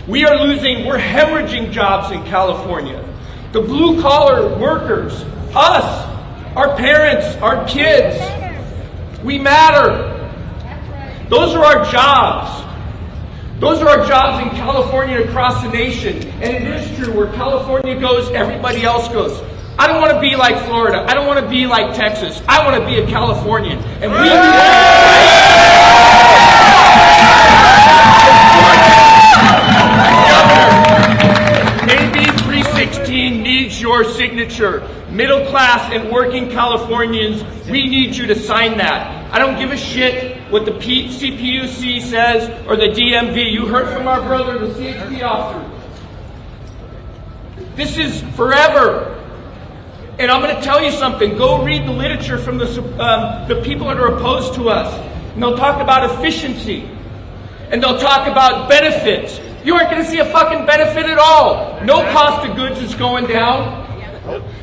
We're hemorrhaging jobs in California. The blue collar workers, us, our parents, our kids, we matter. Those are our jobs. Those are our jobs in California and across the nation. And it is true, where California goes, everybody else goes. I don't want to be like Florida. I don't want to be like Texas. I want to be a Californian. And we AB 316 needs your signature. Middle class and working Californians, we need you to sign that. I don't give a shit what the CPUC says or the DMV. You heard from our brother, the CHP officer. This is forever. And I'm going to tell you something. Go read the literature from the people that are opposed to us. And they'll talk about efficiency. And they'll talk about benefits. You aren't going to see a fucking benefit at all. No cost of goods is going down.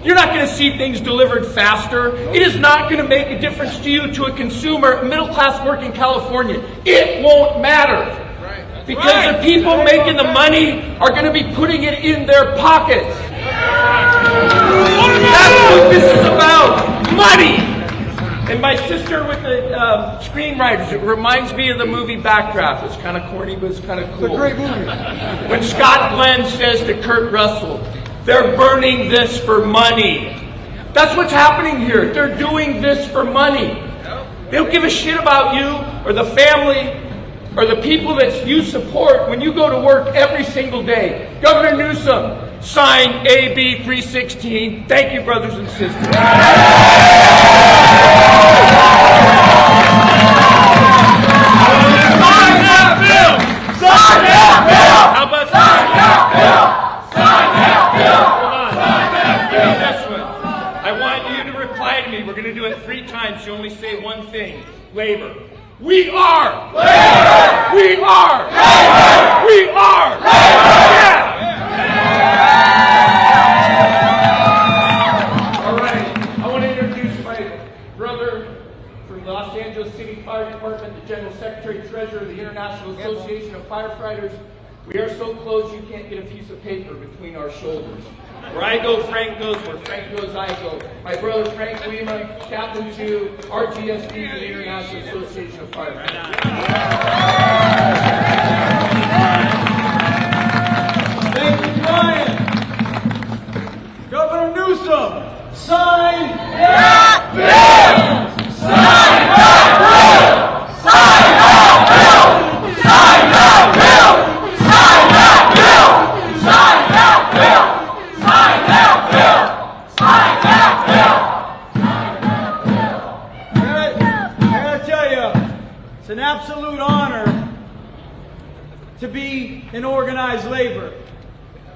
You're not going to see things delivered faster. It is not going to make a difference to you, to a consumer, middle class working California. It won't matter. Because the people making the money are going to be putting it in their pockets. That's what this is about. Money! And my sister with the screenwriters, it reminds me of the movie Backdraft. It's kind of corny, but it's kind of cool. It's a great movie. When Scott Glenn says to Kurt Russell, they're burning this for money. That's what's happening here. They're doing this for money. They don't give a shit about you or the family or the people that you support when you go to work every single day. Governor Newsom, sign AB 316. Thank you, brothers and sisters. Sign that bill! Sign that bill! How about sign that bill? Sign that bill! Hold on. Sign that bill! This one. I want you to reply to me. We're going to do it 3 times. You only say one thing. Labor. We are! Labor! We are! Labor! We are! Labor! Yeah! All right. I want to introduce my brother from the Los Angeles City Fire Department, the General Secretary Treasurer of the International Association of Firefighters. We are so close you can't get a piece of paper between our shoulders. Where I go, Frank goes. Where Frank goes, I go. My brother Frank Lima, Captain 2, RGSD, the International Association of Firefighters. Thank you, Brian. Governor Newsom, sign that bill! Sign that bill! Sign that bill! Sign that bill! Sign that bill! Sign that bill! Sign that bill! Sign that bill! Sign that bill! I gotta tell you, it's an absolute honor to be in organized labor.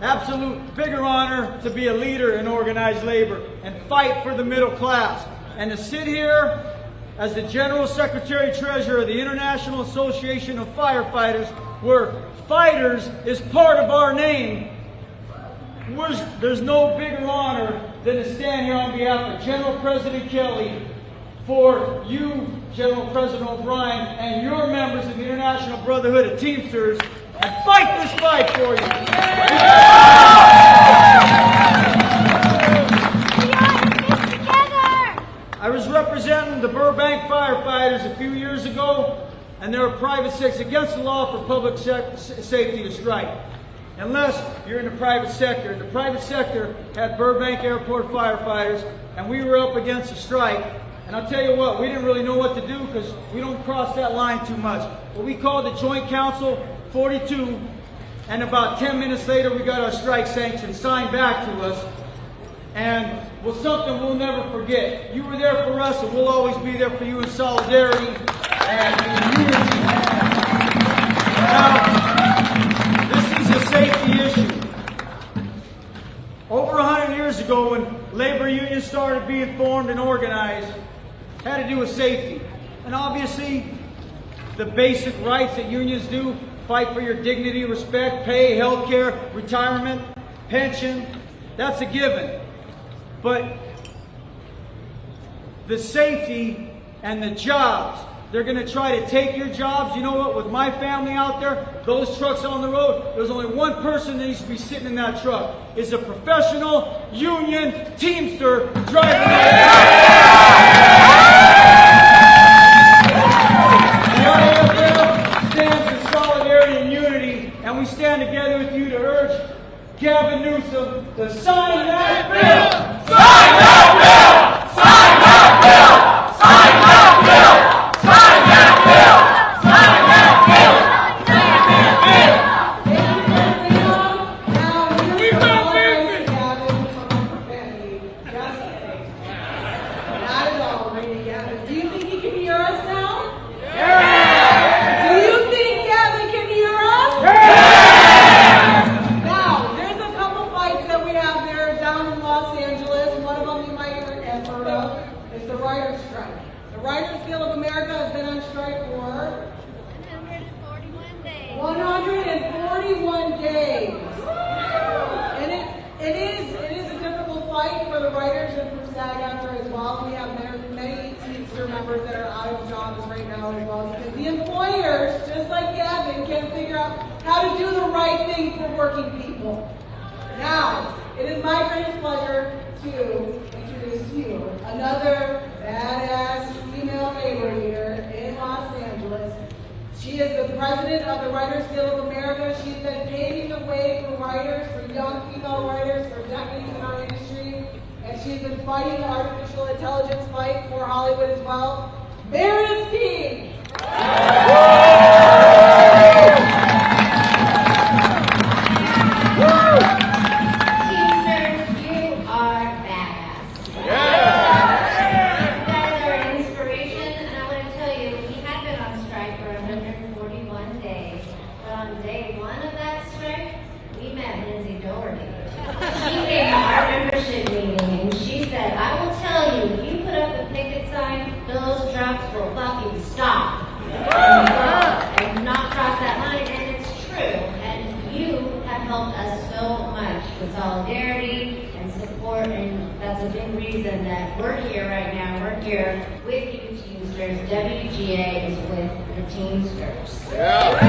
Absolute bigger honor to be a leader in organized labor and fight for the middle class. And to sit here as the General Secretary Treasurer of the International Association of Firefighters, where fighters is part of our name. there's no bigger honor than to stand here on behalf of General President Kelly for you, General President O'Brien, and your members of the International Brotherhood of Teamsters, and fight this fight for you. I was representing the Burbank firefighters a few years ago, and there were private sectors against the law for public safety to strike. Unless you're in the private sector. The private sector had Burbank Airport firefighters, and we were up against a strike. And I'll tell you what, we didn't really know what to do because we don't cross that line too much. But we called the Joint Council 42, and about 10 minutes later we got our strike sanction signed back to us. And well, something we'll never forget. You were there for us, and we'll always be there for you in solidarity and in unity. Now, this is a safety issue. Over 100 years ago, when labor unions started being formed and organized, it had to do with safety. And obviously, the basic rights that unions do, fight for your dignity, respect, pay, health care, retirement, pension, that's a given. But the safety and the jobs, they're going to try to take your jobs. You know what? With my family out there, those trucks on the road, there's only one person that needs to be sitting in that truck. It's a professional union Teamster driving that truck. The IFL stands in solidarity and unity, and we stand together with you to urge Gavin Newsom to sign that bill! Sign that bill! Sign that bill! Sign that bill! Sign that bill! Sign that bill! Sign that bill! We will win! Not at all, Lady Gavin. Do you think he can hear us now? Yeah! Do you think Gavin can hear us? Yeah! Now, there's a couple fights that we have there down in Los Angeles. One of them you might have heard of is the writers' strike. The Writers Guild of America has been on strike for 141 days. 141 days. And it is a difficult fight for the writers and for SAG-AFTRA as well. We have many Teamster members that are out of jobs right now as well. Because the employers, just like Gavin, can't figure out how to do the right thing for working people. Now, it is my greatest pleasure to introduce to you another badass female labor leader in Los Angeles. She is the president of the Writers Guild of America. She's been paving the way for writers, for young female writers, for decades in our industry. And she's been fighting the artificial intelligence fight for Hollywood as well. Meredith King! Teamsters, you are badass. You guys are an inspiration, and I want to tell you, we had been on strike for 141 days, but on day one of that strike, we met Lindsay Doherty. She came to our membership meeting, and she said, I will tell you, if you put up a picket sign, those trucks will fucking stop. And not cross that line, and it's true. And you have helped us so much with solidarity and support, and that's a big reason that we're here right now. We're here with you Teamsters. WGA is with the Teamsters. Last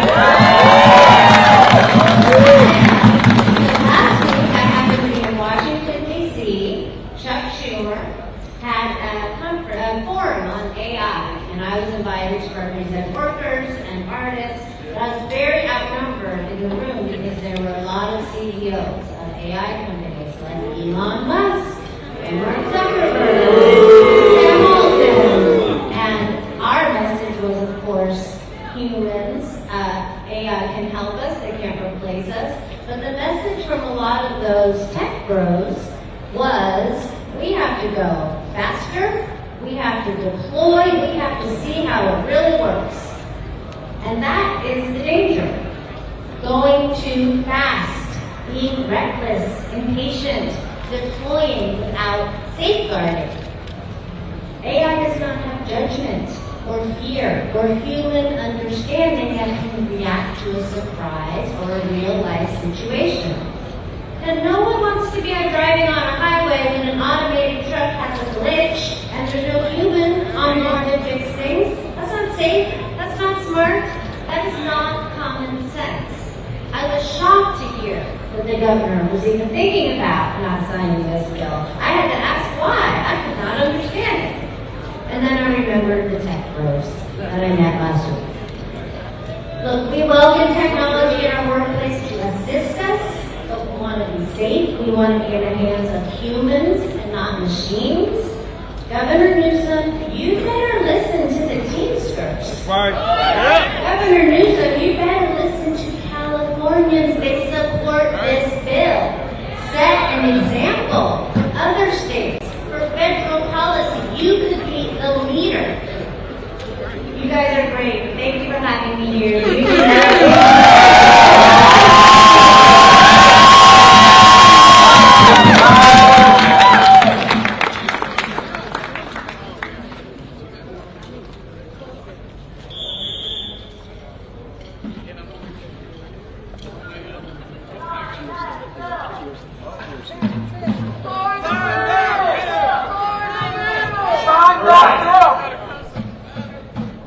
week I happened to be in Washington, D.C. Chuck Schumer had a forum on AI, and I was invited to represent workers and artists. But I was very outnumbered in the room because there were a lot of CEOs of AI companies like Elon Musk and Mark Zuckerberg, Sam Altman. And our message was, of course, humans. AI can help us, they can't replace us. But the message from a lot of those tech bros was, we have to go faster, we have to deploy, we have to see how it really works. And that is the danger. Going too fast, being reckless, impatient, deploying without safeguarding. AI does not have judgment or fear or human understanding that can react to a surprise or a real life situation. And no one wants can't driving on a highway when an automated truck has a glitch and there's no human on board to fix things. That's not safe. That's not smart. That is not common sense. I was shocked to hear that the governor was even thinking about not signing this bill. I had to ask why. I could not understand it. And then I remembered the tech bros that I met last week. Look, we welcome technology in our workplace to assist us, but we want to be safe. We want to be in the hands of humans and not machines. Governor Newsom, you better listen to the Teamsters. Right. Governor Newsom, you better listen to Californians. They support this bill. Set an example. Other states, for federal policy, you could be the leader. You guys are great. Thank you for having me here. You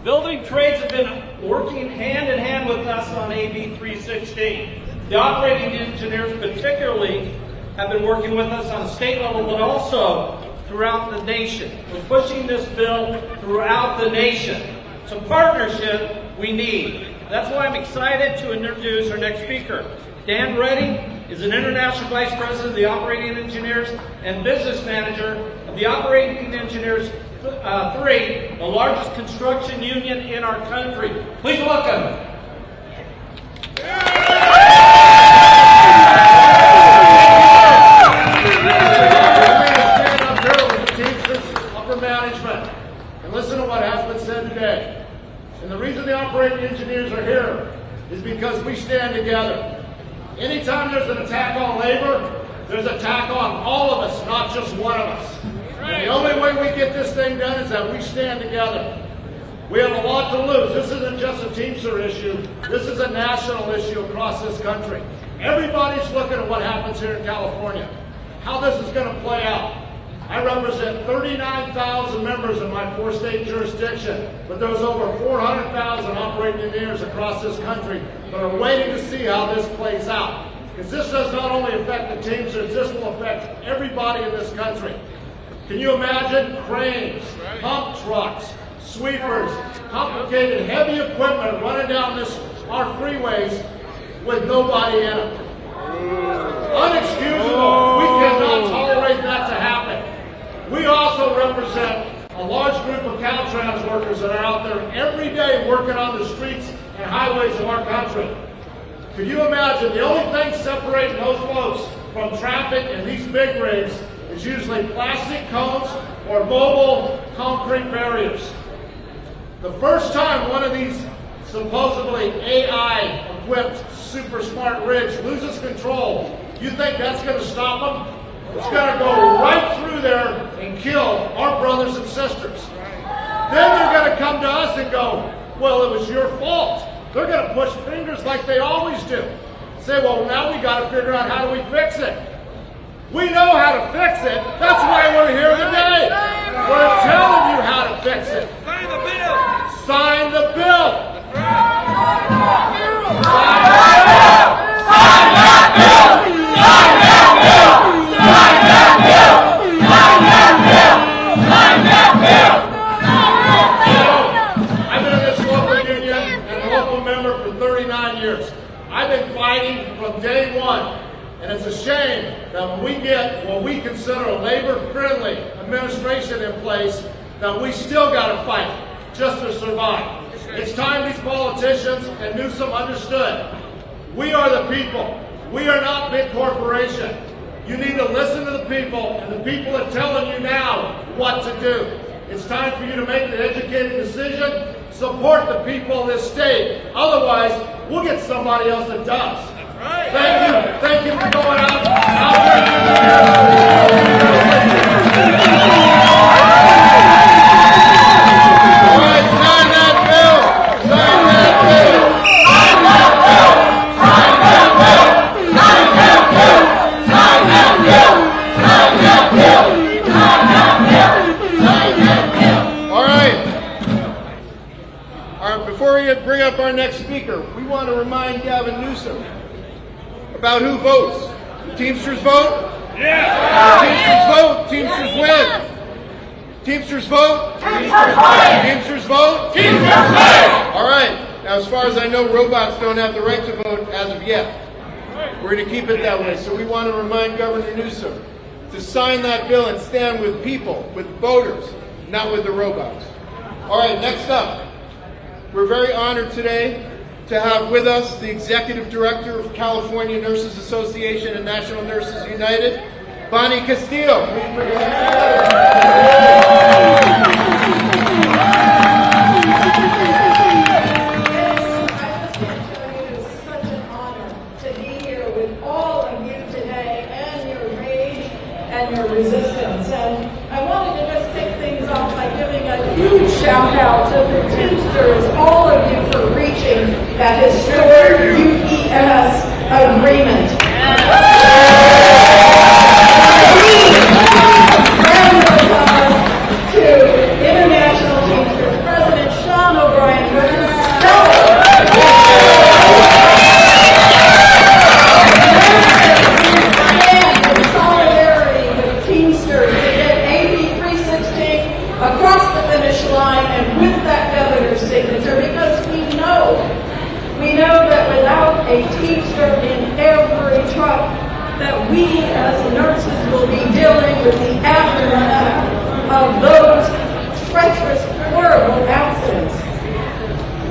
Building trades have been working hand in hand with us on AB 316. The operating engineers particularly have been working with us on a state level, but also throughout the nation. We're pushing this bill throughout the nation. It's a partnership we need. That's why I'm excited to introduce our next speaker. Dan Reddy is an International Vice President of the Operating Engineers and Business Manager of the Operating Engineers 3, the largest construction union in our country. Please welcome. Stand up here with the Teamsters upper management and listen to what has been said today. And the reason the operating engineers are here is because we stand together. Anytime there's an attack on labor, there's an attack on all of us, not just one of us. And the only way we get this thing done is that we stand together. We have a lot to lose. This isn't just a Teamster issue. This is a national issue across this country. Everybody's looking at what happens here in California, how this is going to play out. I represent 39,000 members in my 4-state jurisdiction, but there's over 400,000 operating engineers across this country that are waiting to see how this plays out. Because this does not only affect the Teamsters, this will affect everybody in this country. Can you imagine cranes, pump trucks, sweepers, complicated heavy equipment running down our freeways with nobody in them? Unexcusable. We cannot tolerate that to happen. We also represent a large group of Caltrans workers that are out there every day working on the streets and highways of our country. Can you imagine the only thing separating those folks from traffic and these big rigs is usually plastic cones or mobile concrete barriers. The first time one of these supposedly AI-equipped super smart rigs loses control, you think that's going to stop them? It's going to go right through there and kill our brothers and sisters. Then they're going to come to us and go, well, it was your fault. They're going to push fingers like they always do. Say, well, now we got to figure out how do we fix it. We know how to fix it. That's why we're here today. We're telling you how to fix it. Sign the bill. Sign the bill. Sign that bill. Sign that bill. Sign that bill. Sign that bill. Sign that bill. Sign that bill. I've been in this local union and a local member for 39 years. I've been fighting from day one. And it's a shame that when we get what we consider a labor-friendly administration in place, that we still got to fight just to survive. It's time these politicians and Newsom understood. We are the people. We are not big corporation. You need to listen to the people, and the people are telling you now what to do. It's time for you to make the educated decision. Support the people of this state. Otherwise, we'll get somebody else that does. Thank you. Thank you for going out. All right, sign that bill. Sign that bill. Sign that bill. Sign that bill. Sign that bill. Sign that bill. up our next speaker, we want to remind Gavin Newsom about who votes. Teamsters vote? Yeah! Teamsters vote, Teamsters win! Teamsters vote? Teamsters vote? Teamsters win! All right. Now, as far as I know, robots don't have the right to vote as of yet. We're going to keep it that way. So we want to remind Governor Newsom to sign that bill and stand with people, with voters, not with the robots. All right, next up. We're very honored today to have with us the Executive Director of California Nurses Association and National Nurses United, Bonnie Castillo. Please bring her resistance. And I wanted to just kick things off by giving a huge shout out to the Teamsters, all of you, for reaching that historic UES agreement. Round of applause to International Teamsters President Sean O'Brien for his across the finish line and with that governor's signature, because we know that without a Teamster in every truck, that we as nurses will be dealing with the aftermath of those treacherous, horrible accidents.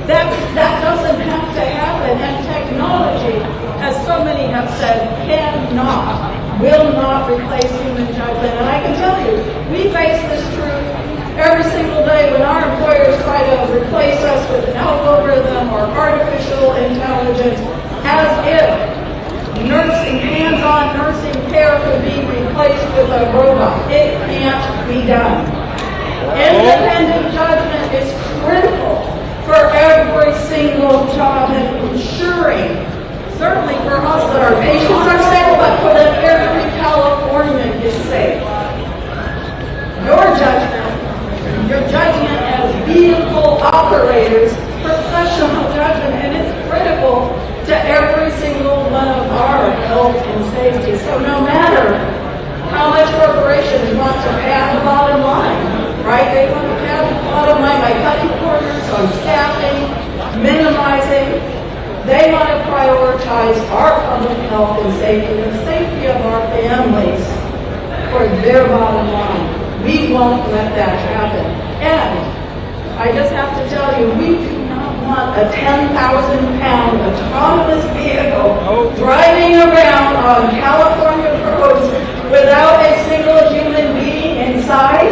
That doesn't have to happen, and technology, as so many have said, will not replace human judgment. And I can tell you, we face this truth every single day when our employers try to replace us with an algorithm or artificial intelligence, as if hands-on nursing care could be replaced with a robot. It can't be done. Independent judgment is critical for every single job and ensuring, certainly for us, that our patients are safe, but for that every Californian is safe. Your judgment as vehicle operators, professional judgment, and it's critical to every single one of our health and safety. So no matter how much corporations want to pad the bottom line, right? They want to pad the bottom line by cutting corners on staffing, minimizing. They want to prioritize our public health and safety, the safety of our families, for their bottom line. We won't let that happen. And I just have to tell you, we do not want a 10,000-pound autonomous vehicle driving around on California roads without a single human being inside.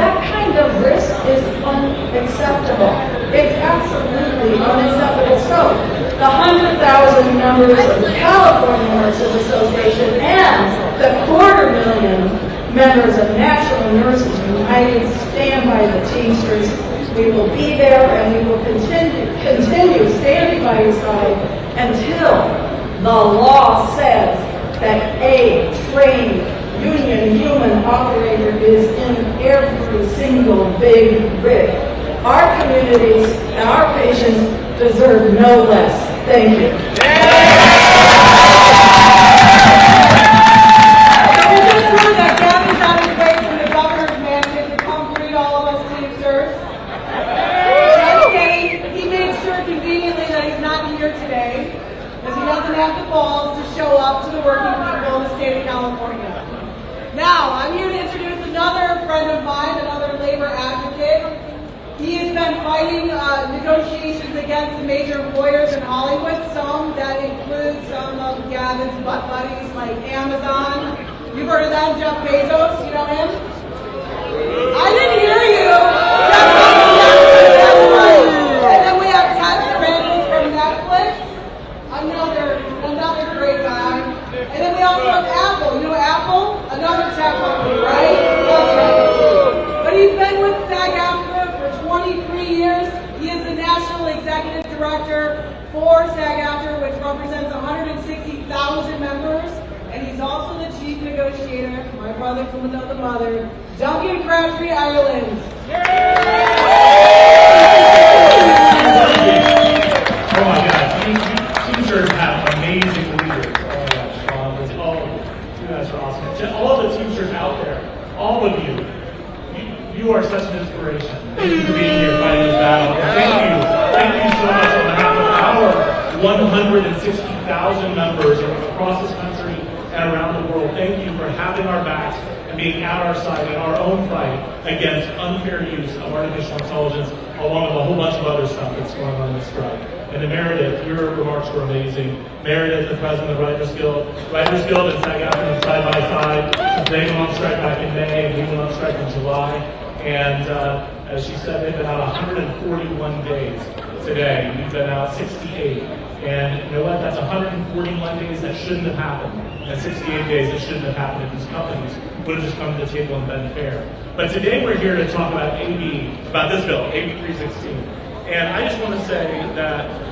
That kind of risk is unacceptable. It's absolutely unacceptable. So, the 100,000 members of the California Nurses Association and the 250,000 members of National Nurses United stand by the Teamsters. We will be there, and we will continue standing by your side until the law says that a trained union human operator is in every single big rig. Our communities and our patients deserve no less. Thank you. Have the balls to show up to the working people in the state of California. Now, I'm here to introduce another friend of mine, another labor advocate. He has been fighting negotiations against the major employers in Hollywood, some that include some of Gavin's butt buddies like Amazon. You've heard of them, Jeff Bezos, you know him? I didn't hear you! And then we have Ted Sarandos from Netflix. Another great guy. And then we also have Apple. You know Apple? Another tech company, right? That's right. But he's been with SAG-AFTRA for 23 years. He is the National Executive Director for SAG-AFTRA, which represents 160,000 members. And he's also the chief negotiator, my brother from another mother, Duncan Crabtree Ireland. Mr. Osmond. To all of the Teamsters out there, all of you, you are such an inspiration. Thank you for being here fighting this battle. Thank you so much on behalf of our 160,000 members across this country and around the world. Thank you for having our backs and being at our side in our own fight against unfair use of artificial intelligence, along with a whole bunch of other stuff that's going on in this strike. And to Meredith, your remarks were amazing. Meredith, the president of the Writers Guild and SAG-AFTRA side by side. They went on strike back in May, and we went on strike in July. And as she said, they've been out 141 days today. We've been out 68. And you know what? That's 141 days that shouldn't have happened, and 68 days that shouldn't have happened if these companies would have just come to the table and been fair. But today we're here to talk about this bill, AB 316. And I just want to say that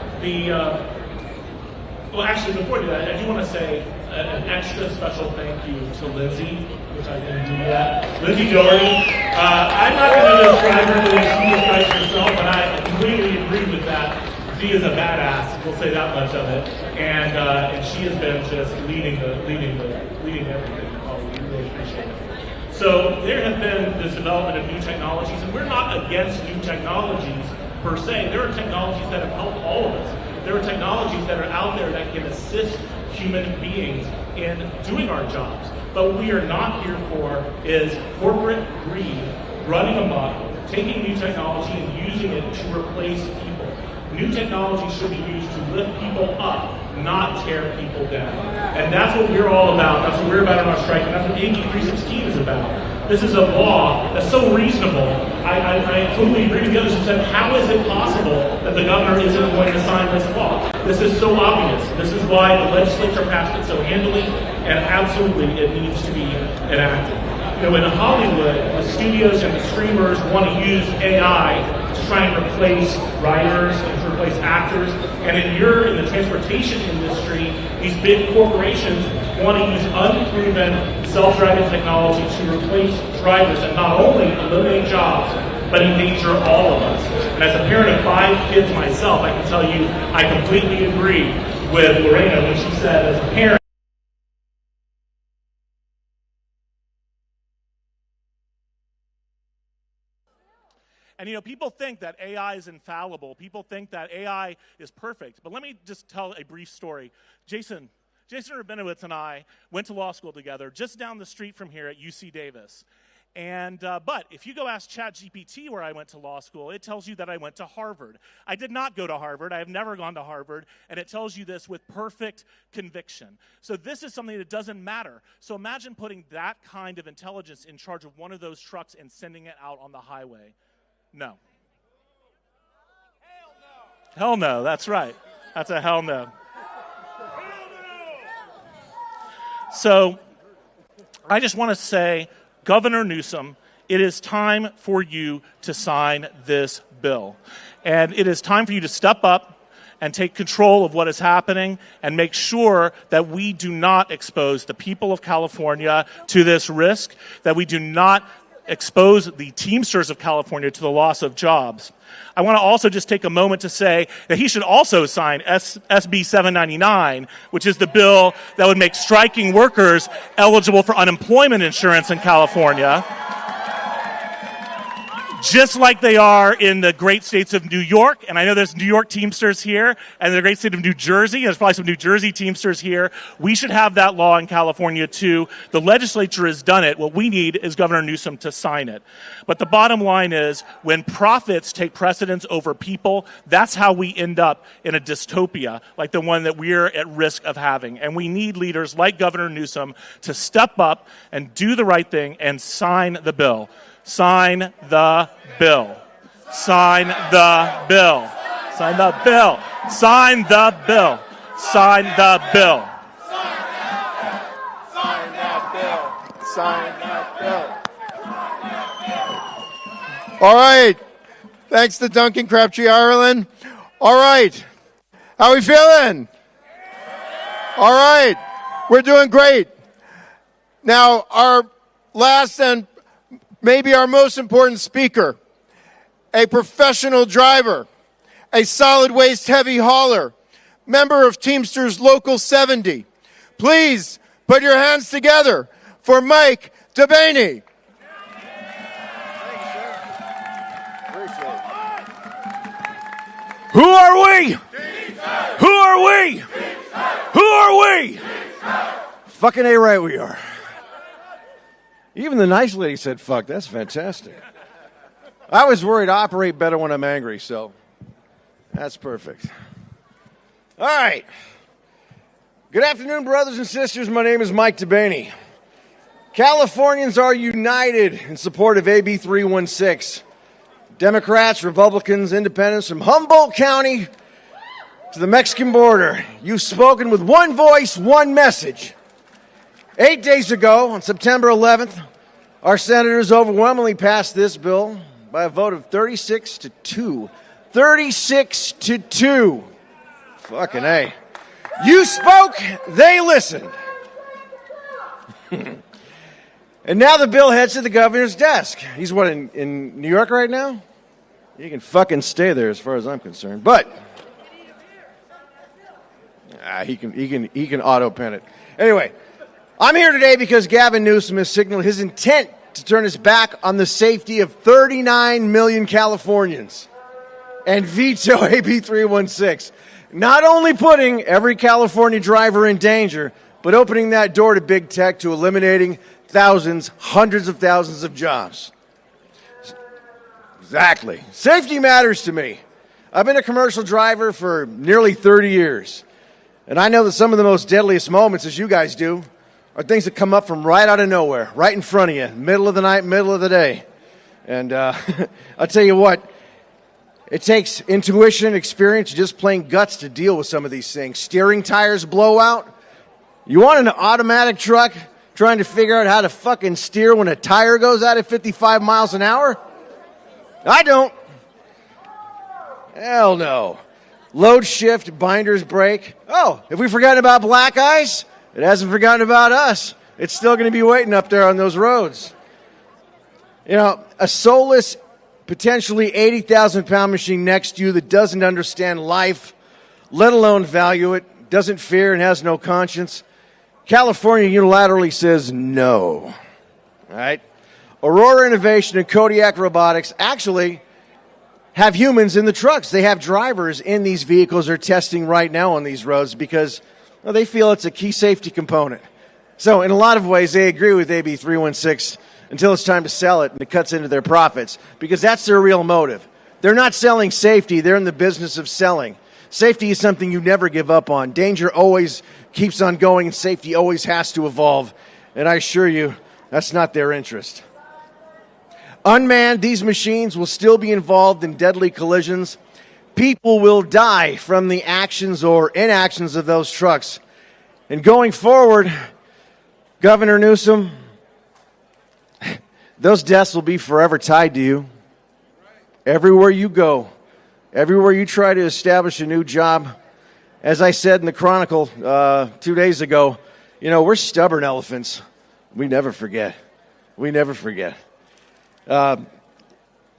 well, actually, before I do that, I do want to say an extra special thank you to Lindsay, which I didn't do yet. Lindsay Doherty. I'm not going to describe her the way she describes herself, but I completely agree with that. She is a badass. We'll say that much of it, and she has been just leading everything. Oh, we really appreciate it. So there has been this development of new technologies, and we're not against new technologies per se. There are technologies that have helped all of us. There are technologies that are out there that can assist human beings in doing our jobs. But what we are not here for is corporate greed running amok, taking new technology and using it to replace people. New technology should be used to lift people up, not tear people down. And that's what we're all about. That's what we're about in our strike, and that's what AB 316 is about. This is a law that's so reasonable. I totally agree with the others who said, how is it possible that the governor isn't going to sign this law? This is so obvious. This is why the legislature passed it so handily, and absolutely it needs to be enacted. You know, in Hollywood, the studios and the streamers want to use AI to try and replace writers and to replace actors. And in the transportation industry, these big corporations want to use unproven self-driving technology to replace drivers and not only eliminate jobs, but endanger all of us. And as a parent of 5 kids myself, I can tell you I completely agree with Lorena when she said, as a parent, and you know, people think that AI is infallible. People think that AI is perfect. But let me just tell a brief story. Jason Rabinowitz and I went to law school together just down the street from here at UC Davis. And but if you go ask ChatGPT where I went to law school, it tells you that I went to Harvard. I did not go to Harvard. I have never gone to Harvard. And it tells you this with perfect conviction. So this is something that doesn't matter. So imagine putting that kind of intelligence in charge of one of those trucks and sending it out on the highway. No. Hell no, that's right. That's a hell no. So I just want to say, Governor Newsom, it is time for you to sign this bill. And it is time for you to step up and take control of what is happening and make sure that we do not expose the people of California to this risk, that we do not expose the Teamsters of California to the loss of jobs. I want to also just take a moment to say that he should also sign SB 799, which is the bill that would make striking workers eligible for unemployment insurance in California, just like they are in the great states of New York. And I know there's New York Teamsters here, and the great state of New Jersey. There's probably some New Jersey Teamsters here. We should have that law in California too. The legislature has done it. What we need is Governor Newsom to sign it. But the bottom line is, when profits take precedence over people, that's how we end up in a dystopia like the one that we're at risk of having. And we need leaders like Governor Newsom to step up and do the right thing and sign the bill. Sign the bill. Sign the bill. Sign the bill. Sign the bill. Sign the bill. Sign that bill. Sign that bill. All right. Thanks to Duncan Crabtree Ireland. All right. How we feeling? All right. We're doing great. Now, our last and maybe our most important speaker, a professional driver, a solid waste heavy hauler, member of Teamsters Local 70. Please Put your hands together for Mike DeBaney. Who are we? Who are we? Who are we? Fucking A right we are. Even the nice lady said fuck. That's fantastic. I was worried I operate better when I'm angry, so that's perfect. All right. Good afternoon, brothers and sisters. My name is Mike DeBaney. Californians are united in support of AB 316. Democrats, Republicans, Independents from Humboldt County to the Mexican border. You've spoken with one voice, one message. 8 days ago, on September 11th, our senators overwhelmingly passed this bill by a vote of 36-2. 36-2. Fucking A. You spoke, they listened. And now the bill heads to the governor's desk. He's what, in New York right now? He can fucking stay there as far as I'm concerned. But he can auto pen it. Anyway, I'm here today because Gavin Newsom has signaled his intent to turn his back on the safety of 39 million Californians and veto AB 316. Not only putting every California driver in danger, but opening that door to big tech to eliminating thousands, hundreds of thousands of jobs. Exactly. Safety matters to me. I've been a commercial driver for nearly 30 years. And I know that some of the most deadliest moments, as you guys do, are things that come up from right out of nowhere, right in front of you, middle of the night, middle of the day. And I'll tell you what, it takes intuition, experience, just plain guts to deal with some of these things. Steering tires blow out. You want an automatic truck trying to figure out how to fucking steer when a tire goes out at 55 miles an hour? I don't. Hell no. Load shift, binders break. Oh, have we forgotten about black ice? It hasn't forgotten about us. It's still going to be waiting up there on those roads. You know, a soulless, potentially 80,000-pound machine next to you that doesn't understand life, let alone value it, doesn't fear and has no conscience. California unilaterally says no. All right? Aurora Innovation and Kodiak Robotics actually have humans in the trucks. They have drivers in these vehicles they're testing right now on these roads because they feel it's a key safety component. So in a lot of ways, they agree with AB 316 until it's time to sell it and it cuts into their profits because that's their real motive. They're not selling safety. They're in the business of selling. Safety is something you never give up on. Danger always keeps on going and safety always has to evolve. And I assure you, that's not their interest. Unmanned, these machines will still be involved in deadly collisions. People will die from the actions or inactions of those trucks. And going forward, Governor Newsom, those deaths will be forever tied to you. Everywhere you go, everywhere you try to establish a new job. As I said in the Chronicle 2 days ago, you know, we're stubborn elephants. We never forget. We never forget.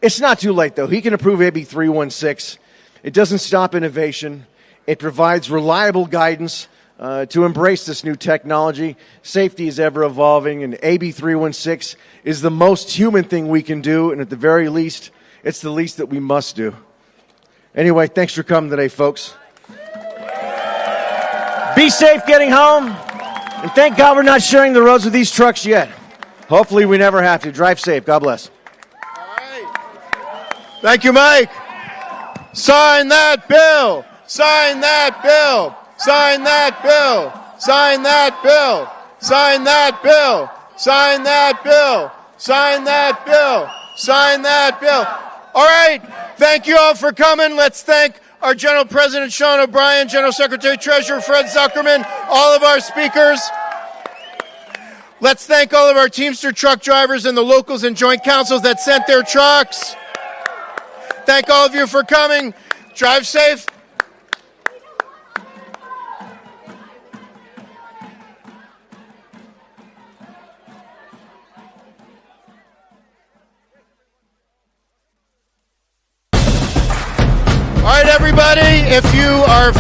It's not too late, though. He can approve AB 316. It doesn't stop innovation. It provides reliable guidance to embrace this new technology. Safety is ever evolving, and AB 316 is the most human thing we can do, and at the very least, it's the least that we must do. Anyway, thanks for coming today, folks. Be safe getting home, and thank God we're not sharing the roads with these trucks yet. Hopefully we never have to. Drive safe. God bless. Thank you, Mike. Sign that bill. Sign that bill. Sign that bill. Sign that bill. Sign that bill. Sign that bill. Sign that bill. Sign that bill. All right. Thank you all for coming. Let's thank our General President Sean O'Brien, General Secretary Treasurer Fred Zuckerman, all of our speakers. Let's thank all of our Teamster truck drivers and the locals and joint councils that sent their trucks. Thank all of you for coming. Drive safe. All right, everybody, if you are